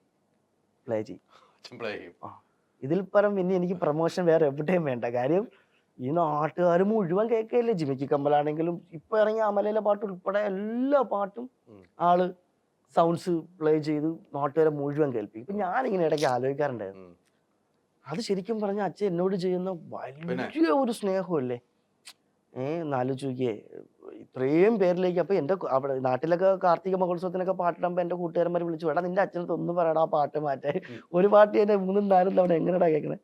Speaker 1: പ്ലേ ചെയ്യും.
Speaker 2: അച്ഛൻ പ്ലേ ചെയ്യും.
Speaker 1: ഇതിൽ പരം പിന്നെ എനിക്ക് പ്രൊമോഷൻ വേറെ എവിടെയും വേണ്ട. കാര്യം ഈ നാട്ടുകാർ മുഴുവൻ കേൾക്കുകയല്ലേ. ജിമിക്ക് കമ്മലാണെങ്കിലും ഇപ്പൊ ഇറങ്ങിയ അമലയിലെ പാട്ട് ഉൾപ്പെടെ എല്ലാ പാട്ടും
Speaker 2: ഉം.
Speaker 1: ആള് സൗണ്ട്സ് പ്ലേ ചെയ്ത് നാട്ടുകാരെ മുഴുവൻ കേൾപ്പിക്കും. ഇപ്പൊ ഞാനിങ്ങനെ ഇടയ്ക്ക് ആലോചിക്കാറുണ്ടായിരുന്നു,
Speaker 2: ഉം.
Speaker 1: അത് ശരിക്കും പറഞ്ഞ അച്ഛൻ എന്നോട് ചെയ്യുന്ന വലിയ ഒരു സ്നേഹമല്ലേ. നാലോചിക്കേ ഇത്രയും പേരിലേക്ക്. അപ്പൊ എൻ്റെ അവിടെ നാട്ടിലൊക്കെ കാർത്തിക മഹോത്സവത്തിനൊക്കെ പാട്ടിടുമ്പോൾ എൻ്റെ കൂട്ടുകാരന്മാർ വിളിച്ചു, വേടാ നിന്റെ അച്ഛനത്ത് ഒന്ന് പറയടാ ആ പാട്ട് മാറ്റാൻ. ഒരു പാട്ട് തന്നെ 3-4 തവണ എങ്ങനെയാ കേൾക്കണേ.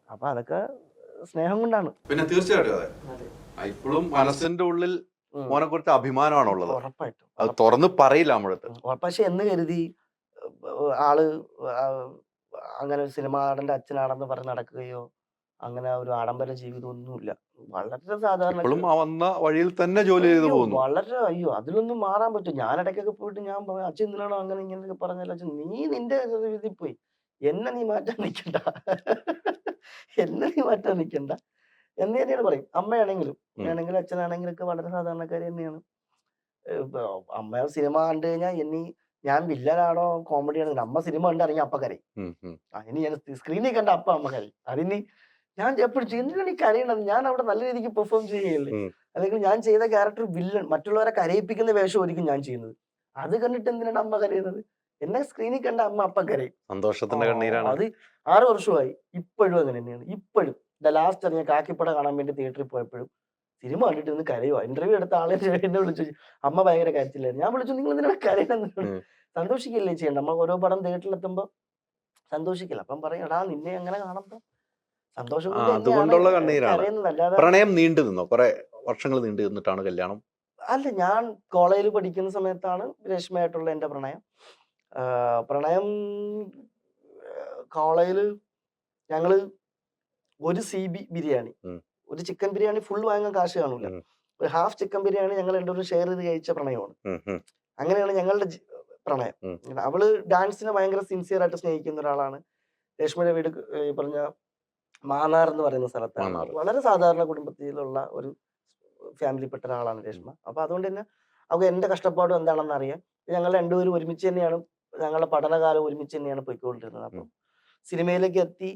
Speaker 1: അപ്പൊ അതൊക്കെ സ്നേഹം കൊണ്ടാണ്.
Speaker 2: പിന്നെ തീർച്ചയായിട്ടും അതെ. ഇപ്പോഴും മനസ്സിന്റെ ഉള്ളിൽ മോനെ കുറിച്ച് അഭിമാനമാണുള്ളത്.
Speaker 1: ഉറപ്പായിട്ടും.
Speaker 2: അത് തുറന്ന് പറയില്ല നമ്മളടുത്ത്.
Speaker 1: പക്ഷെ എന്ന് കരുതി ആള് അങ്ങനെ ഒരു സിനിമാ നടന്റെ അച്ഛനാണെന്ന് പറഞ്ഞ് നടക്കുകയോ അങ്ങനെ ഒരു ആഡംബര ജീവിതം ഒന്നുമില്ല. വളരെ സാധാരണ.
Speaker 2: ഇപ്പോഴും വന്ന വഴിയിൽ തന്നെ ജോലി ചെയ്തു പോകുന്നു.
Speaker 1: വളരെ അതിലൊന്നും മാറാൻ പറ്റും. ഞാൻ ഇടയ്ക്കൊക്കെ പോയിട്ട് ഞാൻ പറയും, അച്ഛൻ എന്തിനാണോ അങ്ങനെ ഇങ്ങനെയൊക്കെ പറഞ്ഞാൽ അച്ഛൻ നീ നിന്റെ രീതിയിൽ പോയി, എന്നെ നീ മാറ്റാൻ നിൽക്കണ്ട, എന്നെ നീ മാറ്റാൻ നിൽക്കണ്ട എന്ന് തന്നെയാണ് പറയും. അമ്മയാണെങ്കിലും അച്ഛനാണെങ്കിലും ഒക്കെ വളരെ സാധാരണക്കാരി തന്നെയാണ്. അമ്മ സിനിമ കണ്ടു കഴിഞ്ഞാൽ ഞാൻ വില്ലനാണോ കോമഡിയാണോ, അമ്മ സിനിമ കണ്ടിറങ്ങി അപ്പ കരയും. ഇനി ഞാൻ സ്ക്രീനിൽ കണ്ട അമ്മ കരയും. അതിന് ഞാൻ എപ്പോഴും എന്തിനാണ് ഈ കരയണത്, ഞാൻ അവിടെ നല്ല രീതിക്ക് പെർഫോം ചെയ്യുകയല്ലേ. അല്ലെങ്കിൽ ഞാൻ ചെയ്ത ക്യാരക്ടർ വില്ലൻ, മറ്റുള്ളവരെ കരയിപ്പിക്കുന്ന വേഷമായിരിക്കും ഞാൻ ചെയ്യുന്നത്. അത് കണ്ടിട്ട് എന്തിനാണ് അമ്മ കരയുന്നത്? എന്നെ സ്ക്രീനിൽ കണ്ട അമ്മ അപ്പം കരയും.
Speaker 2: സന്തോഷത്തിന്റെ കണ്ണീരാണ്.
Speaker 1: അത് 6 വർഷമായി. ഇപ്പോഴും അങ്ങനെ തന്നെയാണ്. ഇപ്പോഴും ലാസ്റ്റ് ഇറങ്ങിയ കാക്കിപ്പട കാണാൻ വേണ്ടി തിയേറ്ററിൽ പോയപ്പോഴും സിനിമ കണ്ടിട്ട് ഇന്ന് കരയുക. ഇന്റർവ്യൂ എടുത്ത ആളെ എന്നെ വിളിച്ചു, അമ്മ ഭയങ്കര കരച്ചില്ലായിരുന്നു. ഞാൻ വിളിച്ചു, നിങ്ങൾ എന്തിനാണ് കരയുന്നത്? സന്തോഷിക്കില്ലേ ചെയ്യണ്ട. നമ്മൾ ഓരോ പടം തിയേറ്ററിൽ എത്തുമ്പോ സന്തോഷിക്കില്ല. അപ്പം പറയും, എടാ നിന്നെ എങ്ങനെ കാണുമ്പോ സന്തോഷം
Speaker 2: അതുകൊണ്ടുള്ള കണ്ണീരാണ്.
Speaker 1: കരയുന്നത്.
Speaker 2: പ്രണയം നീണ്ടു നിന്നോ? കുറെ വർഷങ്ങൾ നീണ്ടു നിന്നിട്ടാണ് കല്യാണം?
Speaker 1: അല്ല, ഞാൻ കോളേജിൽ പഠിക്കുന്ന സമയത്താണ് രശ്മിയായിട്ടുള്ള എൻ്റെ പ്രണയം. കോളേജില് ഞങ്ങള് ഒരു CB ബിരിയാണി, ഒരു ചിക്കൻ ബിരിയാണി ഫുൾ വാങ്ങാൻ കാശ് കാണൂല. ഒരു ഹാഫ് ചിക്കൻ ബിരിയാണി ഞങ്ങൾ രണ്ടുപേരും ഷെയർ ചെയ്ത് കഴിച്ച പ്രണയമാണ്. അങ്ങനെയാണ് ഞങ്ങളുടെ പ്രണയം. അവള് ഡാൻസിനെ ഭയങ്കര സിൻസിയർ ആയിട്ട് സ്നേഹിക്കുന്ന ഒരാളാണ്. രശ്മിയുടെ വീട് ഈ പറഞ്ഞ മാന്നാർ എന്ന് പറയുന്ന സ്ഥലത്താണ്. വളരെ സാധാരണ കുടുംബത്തിലുള്ള ഒരു ഫാമിലിപ്പെട്ട ഒരാളാണ് രശ്മ. അപ്പൊ അതുകൊണ്ട് തന്നെ അവർക്ക് എന്റെ കഷ്ടപ്പാടും എന്താണെന്ന് അറിയാം. ഞങ്ങൾ രണ്ടുപേരും ഒരുമിച്ച് തന്നെയാണ്, ഞങ്ങളുടെ പഠനകാലം ഒരുമിച്ച് തന്നെയാണ് പോയിക്കൊണ്ടിരുന്നത്. അപ്പം സിനിമയിലേക്ക് എത്തി.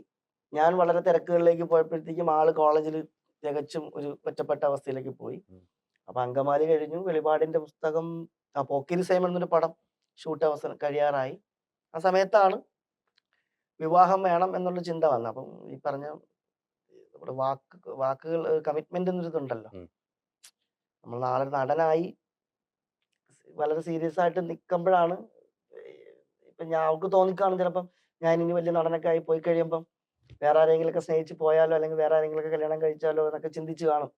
Speaker 1: ഞാൻ വളരെ തിരക്കുകളിലേക്ക് പോയപ്പോഴത്തേക്കും ആള് കോളേജിൽ തികച്ചും ഒരു ഒറ്റപ്പെട്ട അവസ്ഥയിലേക്ക് പോയി. അപ്പൊ അങ്കമാലി കഴിഞ്ഞു. വെളിപാടിന്റെ പുസ്തകം, പോക്കിരി സൈമൺ എന്നൊരു പടം ഷൂട്ട് അവസാനം കഴിയാറായി. ആ സമയത്താണ് വിവാഹം വേണം എന്നുള്ള ചിന്ത വന്നത്. അപ്പം ഈ പറഞ്ഞ നമ്മുടെ വാക്കുകൾ കമ്മിറ്റ്മെന്റ് എന്നൊരിതുണ്ടല്ലോ. നമ്മൾ നാളെ നടനായി വളരെ സീരിയസ് ആയിട്ട് നിൽക്കുമ്പോഴാണ് ഇപ്പൊ അവൾക്ക് തോന്നിക്കാണും ചിലപ്പം ഞാൻ ഇനി വലിയ നടനൊക്കെ ആയി പോയി കഴിയുമ്പം വേറെ ആരെങ്കിലൊക്കെ സ്നേഹിച്ച് പോയാലോ അല്ലെങ്കിൽ വേറെ ആരെങ്കിലൊക്കെ കല്യാണം കഴിച്ചാലോ എന്നൊക്കെ ചിന്തിച്ച് കാണും.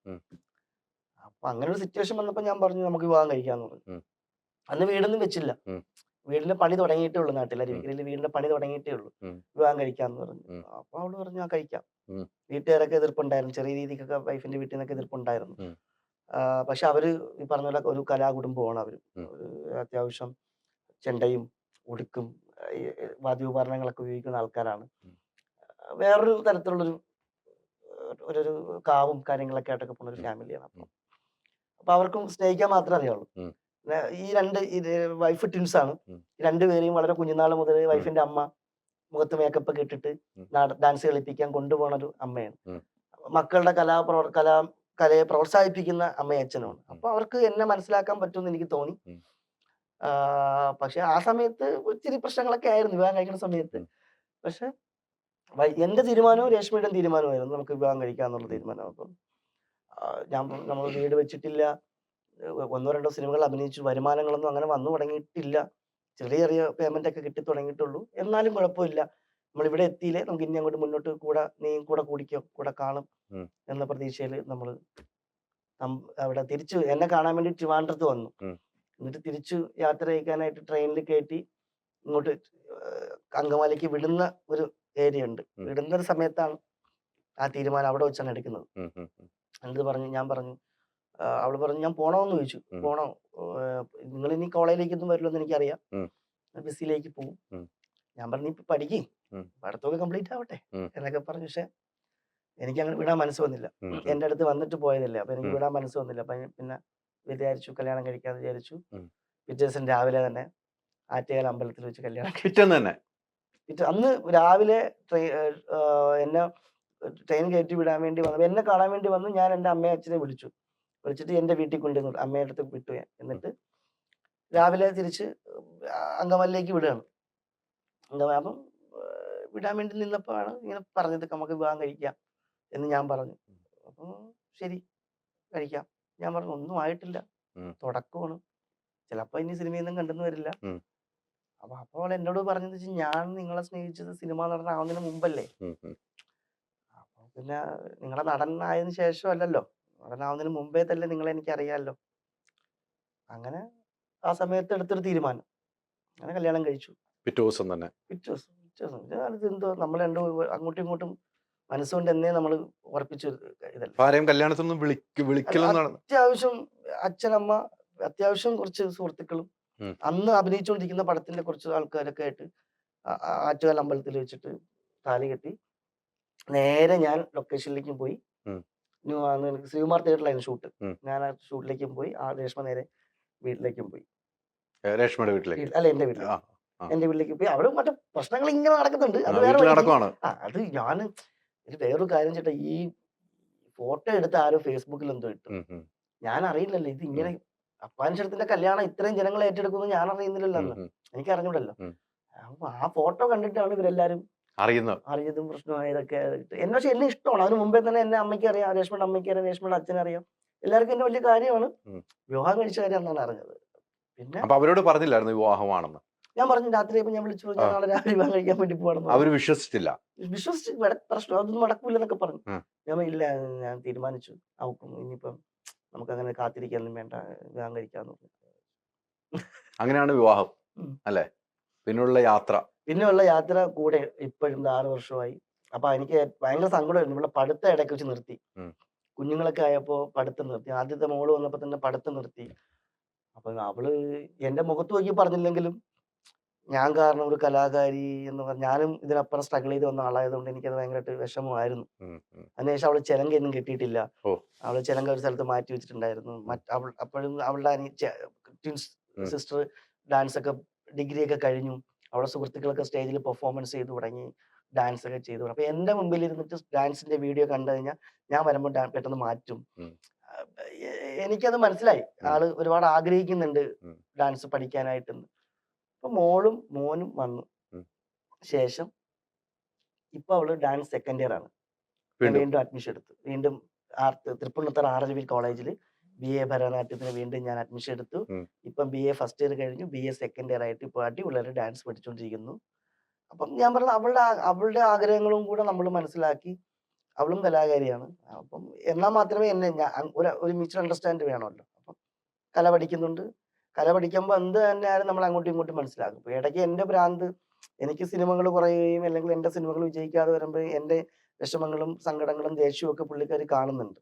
Speaker 1: അപ്പൊ അങ്ങനെ ഒരു സിറ്റുവേഷൻ വന്നപ്പോ ഞാൻ പറഞ്ഞു നമുക്ക് വിവാഹം കഴിക്കാന്ന് പറഞ്ഞു. അന്ന് വീടൊന്നും വെച്ചില്ല. വീടിന്റെ പണി തുടങ്ങിയിട്ടേ ഉള്ളൂ. നാട്ടിൽ അരുവിക്കരയിൽ വീടിന്റെ പണി തുടങ്ങിയിട്ടേ ഉള്ളൂ. വിവാഹം കഴിക്കാന്ന് പറഞ്ഞു. അപ്പൊ അവള് പറഞ്ഞു ഞാൻ കഴിക്കാം. വീട്ടുകാരൊക്കെ എതിർപ്പുണ്ടായിരുന്നു, ചെറിയ രീതിക്കൊക്കെ വൈഫിന്റെ വീട്ടിൽ നിന്നൊക്കെ എതിർപ്പുണ്ടായിരുന്നു. പക്ഷെ അവര് ഈ പറഞ്ഞ പോലെ ഒരു കലാകുടുംബമാണ് അവര്. അത്യാവശ്യം ചെണ്ടയും ഉടുക്കും വാദ്യോപകരണങ്ങളൊക്കെ ഉപയോഗിക്കുന്ന ആൾക്കാരാണ്. വേറൊരു തരത്തിലുള്ളൊരു ഒരു കാവും കാര്യങ്ങളൊക്കെ ആയിട്ടൊക്കെ പോകുന്ന ഒരു ഫാമിലിയാണ്. അപ്പൊ അവർക്കും സ്നേഹിക്കാൻ മാത്രമേ അറിയാവുള്ളൂ. ഈ വൈഫ് ട്വിൻസ് ആണ്. രണ്ടുപേരെയും വളരെ കുഞ്ഞുനാൾ മുതൽ വൈഫിന്റെ അമ്മ മുഖത്ത് മേക്കപ്പ് ഒക്കെ ഇട്ടിട്ട് ഡാൻസ് കളിപ്പിക്കാൻ കൊണ്ടുപോകുന്ന ഒരു അമ്മയാണ്. മക്കളുടെ കലയെ പ്രോത്സാഹിപ്പിക്കുന്ന അമ്മയും അച്ഛനുമാണ്. അപ്പൊ അവർക്ക് എന്നെ മനസ്സിലാക്കാൻ പറ്റുമെന്ന് എനിക്ക് തോന്നി. പക്ഷെ ആ സമയത്ത് ഒത്തിരി പ്രശ്നങ്ങളൊക്കെ ആയിരുന്നു വിവാഹം കഴിക്കുന്ന സമയത്ത്. പക്ഷെ എന്റെ തീരുമാനവും രശ്മിയുടെ തീരുമാനമായിരുന്നു നമുക്ക് വിവാഹം കഴിക്കാന്നുള്ള തീരുമാനം. അപ്പം നമ്മൾ വീട് വെച്ചിട്ടില്ല, ഒന്നോ രണ്ടോ സിനിമകൾ അഭിനയിച്ചു. വരുമാനങ്ങളൊന്നും അങ്ങനെ വന്നു തുടങ്ങിയിട്ടില്ല. ചെറിയ ചെറിയ പേയ്മെന്റ് ഒക്കെ കിട്ടി തുടങ്ങിയിട്ടുള്ളൂ. എന്നാലും കുഴപ്പമില്ല. നമ്മളിവിടെ എത്തിയില്ലേ, നമുക്ക് ഇനി അങ്ങോട്ട് മുന്നോട്ട് നീ കൂടെ കൂടിക്കോ, കൂടെ കാണും
Speaker 2: ഉം.
Speaker 1: എന്ന പ്രതീക്ഷയിൽ നമ്മൾ അവിടെ തിരിച്ചു എന്നെ കാണാൻ വേണ്ടി ട്രിവാൻഡ്രത്ത് വന്നു.
Speaker 2: ഉം.
Speaker 1: എന്നിട്ട് തിരിച്ചു യാത്ര ചെയ്യിക്കാനായിട്ട് ട്രെയിനിൽ കയറ്റി ഇങ്ങോട്ട് അങ്കമാലിക്ക് വിടുന്ന ഒരു ഏരിയ ഉണ്ട്. വിടുന്ന ഒരു സമയത്താണ് ആ തീരുമാനം അവിടെ വെച്ചാണ് എടുക്കുന്നത്. എന്നിട്ട് ഞാൻ പറഞ്ഞു, അവള് പറഞ്ഞു ഞാൻ പോണോന്ന് ചോദിച്ചു. പോണോ, നിങ്ങൾ ഇനി കോളേജിലേക്കൊന്നും വരില്ലെന്ന് എനിക്കറിയാം, ബിസിയിലേക്ക് പോകും. ഞാൻ പറഞ്ഞു ഇപ്പൊ പഠിക്കും, പഠിത്തമൊക്കെ കംപ്ലീറ്റ് ആവട്ടെ എന്നൊക്കെ പറഞ്ഞു. പക്ഷെ എനിക്ക് അങ്ങനെ വിടാൻ മനസ്സ് വന്നില്ല. എന്റെ അടുത്ത് വന്നിട്ട് പോയതല്ലേ, അപ്പൊ എനിക്ക് വിടാൻ മനസ്സ് വന്നില്ല. അപ്പൊ പിന്നെ വിചാരിച്ചു കല്യാണം കഴിക്കാന്ന് വിചാരിച്ചു. പിറ്റേ ദിവസം രാവിലെ തന്നെ ആറ്റുകാൽ അമ്പലത്തിൽ വെച്ച് കല്യാണം
Speaker 2: തന്നെ.
Speaker 1: അന്ന് രാവിലെ എന്നെ ട്രെയിൻ കയറ്റി വിടാൻ വേണ്ടി വന്നു. എന്നെ കാണാൻ വേണ്ടി വന്നു. ഞാൻ എൻ്റെ അമ്മയെ അച്ഛനെ വിളിച്ചിട്ട് എൻ്റെ വീട്ടിൽ കൊണ്ടുവന്നു, അമ്മയുടെ അടുത്ത് വിട്ടു ഞാൻ. എന്നിട്ട് രാവിലെ തിരിച്ച് അങ്കമാലിലേക്ക് വിടുകയാണ്. അപ്പം വിടാൻ വേണ്ടി നിന്നപ്പോഴാണ് ഇങ്ങനെ പറഞ്ഞത് നമുക്ക് വിവാഹം കഴിക്കാം എന്ന് ഞാൻ പറഞ്ഞു. അപ്പം ശരി കഴിക്കാം. ഞാൻ പറഞ്ഞു ഒന്നും ആയിട്ടില്ല, തുടക്കമാണ്, ചിലപ്പോൾ ഇനി സിനിമയിൽ നിന്നും കണ്ടെന്ന് വരില്ല. അപ്പോൾ എന്നോട് പറഞ്ഞത് വെച്ചാൽ ഞാൻ നിങ്ങളെ സ്നേഹിച്ചത് സിനിമ നടനാവുന്നതിന് മുമ്പല്ലേ, അപ്പൊ പിന്നെ നിങ്ങളെ നടനായതിനു ശേഷം അല്ലല്ലോ, നടനാവുന്നതിന് മുമ്പേ തന്നെ നിങ്ങളെ എനിക്ക് അറിയാമല്ലോ. അങ്ങനെ ആ സമയത്ത് എടുത്തൊരു തീരുമാനം, അങ്ങനെ കല്യാണം കഴിച്ചു.
Speaker 2: പിറ്റേ ദിവസം തന്നെ
Speaker 1: എന്തോ നമ്മൾ രണ്ടും അങ്ങോട്ടും ഇങ്ങോട്ടും മനസ്സുകൊണ്ട് എന്നേ നമ്മൾ ഉറപ്പിച്ചു ഇതല്ല.
Speaker 2: കല്യാണത്തിനൊന്നും
Speaker 1: അത്യാവശ്യം അച്ഛനമ്മ, അത്യാവശ്യം കുറച്ച് സുഹൃത്തുക്കളും, അന്ന് അഭിനയിച്ചുകൊണ്ടിരിക്കുന്ന പടത്തിന്റെ കുറച്ച് ആൾക്കാരൊക്കെ ആയിട്ട് ആറ്റുകാൽ അമ്പലത്തിൽ വെച്ചിട്ട് താലി കെട്ടി നേരെ ഞാൻ ലൊക്കേഷനിലേക്കും പോയി. ശ്രീകുമാർ തിയേറ്ററിലായിരുന്നു ഷൂട്ട്. ഞാൻ ആ ഷൂട്ടിലേക്കും പോയി. ആ രേഷ്മ നേരെ വീട്ടിലേക്കും പോയി.
Speaker 2: രേഷ്മയുടെ വീട്ടിലേക്ക്
Speaker 1: അല്ല, എന്റെ വീട്ടിലേക്ക് പോയി. അവിടെ മറ്റേ പ്രശ്നങ്ങൾ ഇങ്ങനെ നടക്കുന്നുണ്ട്. അത് വേറെ അത് ഞാൻ വേറൊരു കാര്യം ചേട്ടാ, ഈ ഫോട്ടോ എടുത്ത് ആരോ ഫേസ്ബുക്കിൽ എന്തോ ഇട്ടു. ഞാൻ അറിയില്ലല്ലോ ഇത് ഇങ്ങനെ അപ്പാൻഷത്തിന്റെ കല്യാണം ഇത്രയും ജനങ്ങൾ ഏറ്റെടുക്കുന്നത് ഞാൻ അറിയുന്നില്ലല്ലോ, അന്ന് എനിക്ക് അറിഞ്ഞൂടല്ലോ. ആ ഫോട്ടോ കണ്ടിട്ടാണ് ഇവരെല്ലാരും അറിഞ്ഞതും പ്രശ്നമായതൊക്കെ. പക്ഷെ എന്നെ ഇഷ്ടമാണ്. അതിന് മുമ്പേ തന്നെ എന്നെ അമ്മയ്ക്ക് അറിയാം, രേഷ്മയുടെ അമ്മയ്ക്ക് അറിയാം, രേഷ്മയുടെ അച്ഛനെ അറിയാം. എല്ലാവർക്കും എന്നെ വലിയ കാര്യമാണ്. വിവാഹം കഴിച്ച കാര്യം എന്നാണ് അറിഞ്ഞത്. പിന്നെ
Speaker 2: അവരോട് പറഞ്ഞില്ലായിരുന്നു വിവാഹമാണെന്ന്?
Speaker 1: ഞാൻ പറഞ്ഞു രാത്രി ഞാൻ വിളിച്ചു, ഞാൻ നാളെ രാവിലെ വിവാഹം കഴിക്കാൻ വേണ്ടി പോകണം.
Speaker 2: അവര് വിശ്വസിച്ചില്ല.
Speaker 1: പ്രശ്നം അതൊന്നും നടക്കൂലെന്നൊക്കെ പറഞ്ഞു. ഞാൻ ഇല്ല, ഞാൻ തീരുമാനിച്ചു, ഇനിയിപ്പം നമുക്ക് അങ്ങനെ കാത്തിരിക്കാനൊന്നും വേണ്ട, വിവാഹം കഴിക്കാന്ന് പറഞ്ഞു.
Speaker 2: അങ്ങനെയാണ് വിവാഹം അല്ലേ? പിന്നെയുള്ള യാത്ര
Speaker 1: കൂടെ ഇപ്പോഴും 6 വർഷമായി. അപ്പൊ എനിക്ക് ഭയങ്കര സങ്കടമായിരുന്നു. ഇവിടെ പഠിത്തം ഇടയ്ക്ക് വെച്ച് നിർത്തി. കുഞ്ഞുങ്ങളൊക്കെ ആയപ്പോ പഠിത്തം നിർത്തി. ആദ്യത്തെ മോള് വന്നപ്പോ തന്നെ പഠിത്തം നിർത്തി. അപ്പൊ അവള് എന്റെ മുഖത്ത് നോക്കി പറഞ്ഞില്ലെങ്കിലും ഞാൻ കാരണം ഒരു കലാകാരി എന്ന് പറഞ്ഞ, ഞാനും ഇതിനപ്പുറം സ്ട്രഗിൾ ചെയ്ത് വന്ന ആളായതുകൊണ്ട് എനിക്കത് ഭയങ്കരമായിട്ട് വിഷമമായിരുന്നു. അതിനുശേഷം അവള് ചിലങ്കൊന്നും കിട്ടിയിട്ടില്ല. അവള് ചിലങ്ക ഒരു സ്ഥലത്ത് മാറ്റി വെച്ചിട്ടുണ്ടായിരുന്നു. അപ്പോഴും അവളുടെ ട്വിൻസ് സിസ്റ്റർ ഡാൻസ് ഒക്കെ ഡിഗ്രി ഒക്കെ കഴിഞ്ഞു. അവളുടെ സുഹൃത്തുക്കളൊക്കെ സ്റ്റേജിൽ പെർഫോമൻസ് ചെയ്തു തുടങ്ങി, ഡാൻസ് ഒക്കെ ചെയ്തു. അപ്പൊ എന്റെ മുമ്പിൽ ഇരുന്നിട്ട് ഡാൻസിന്റെ വീഡിയോ കണ്ടു കഴിഞ്ഞാൽ ഞാൻ വരുമ്പോൾ പെട്ടെന്ന് മാറ്റും. എനിക്കത് മനസ്സിലായി, ആള് ഒരുപാട് ആഗ്രഹിക്കുന്നുണ്ട് ഡാൻസ് പഠിക്കാനായിട്ടെന്ന്. അപ്പൊ മോനും വന്നു ശേഷം ഇപ്പൊ അവള് ഡാൻസ് സെക്കൻഡ് ഇയർ ആണ്. വീണ്ടും അഡ്മിഷൻ എടുത്തു. വീണ്ടും തൃപ്പൂണിത്തുറ RLV കോളേജിൽ BA ഭരതനാട്യത്തിന് വീണ്ടും ഞാൻ അഡ്മിഷൻ എടുത്തു. ഇപ്പം BA ഫസ്റ്റ് ഇയർ കഴിഞ്ഞു. BA സെക്കൻഡ് ഇയർ ആയിട്ട് ഇപ്പൊ അടിപൊളിയായിട്ട് ഡാൻസ് പഠിച്ചുകൊണ്ടിരിക്കുന്നു. അപ്പം ഞാൻ പറഞ്ഞ അവളുടെ ആഗ്രഹങ്ങളും കൂടെ നമ്മൾ മനസ്സിലാക്കി. അവളും കലാകാരിയാണ്. അപ്പം എന്നാൽ മാത്രമേ ഒരു മ്യൂച്വൽ അണ്ടർസ്റ്റാൻഡ് വേണമല്ലോ. അപ്പം കല പഠിക്കുന്നുണ്ട്. കല പഠിക്കുമ്പോൾ എന്ത് തന്നെയായാലും നമ്മൾ അങ്ങോട്ടും ഇങ്ങോട്ടും മനസ്സിലാക്കും. ഇപ്പൊ ഇടയ്ക്ക് എന്റെ ഭ്രാന്ത്, എനിക്ക് സിനിമകൾ കുറയുകയും അല്ലെങ്കിൽ എന്റെ സിനിമകൾ വിജയിക്കാതെ വരുമ്പോൾ എന്റെ വിഷമങ്ങളും സങ്കടങ്ങളും ദേഷ്യവും ഒക്കെ പുള്ളിക്കാരി കാണുന്നുണ്ട്.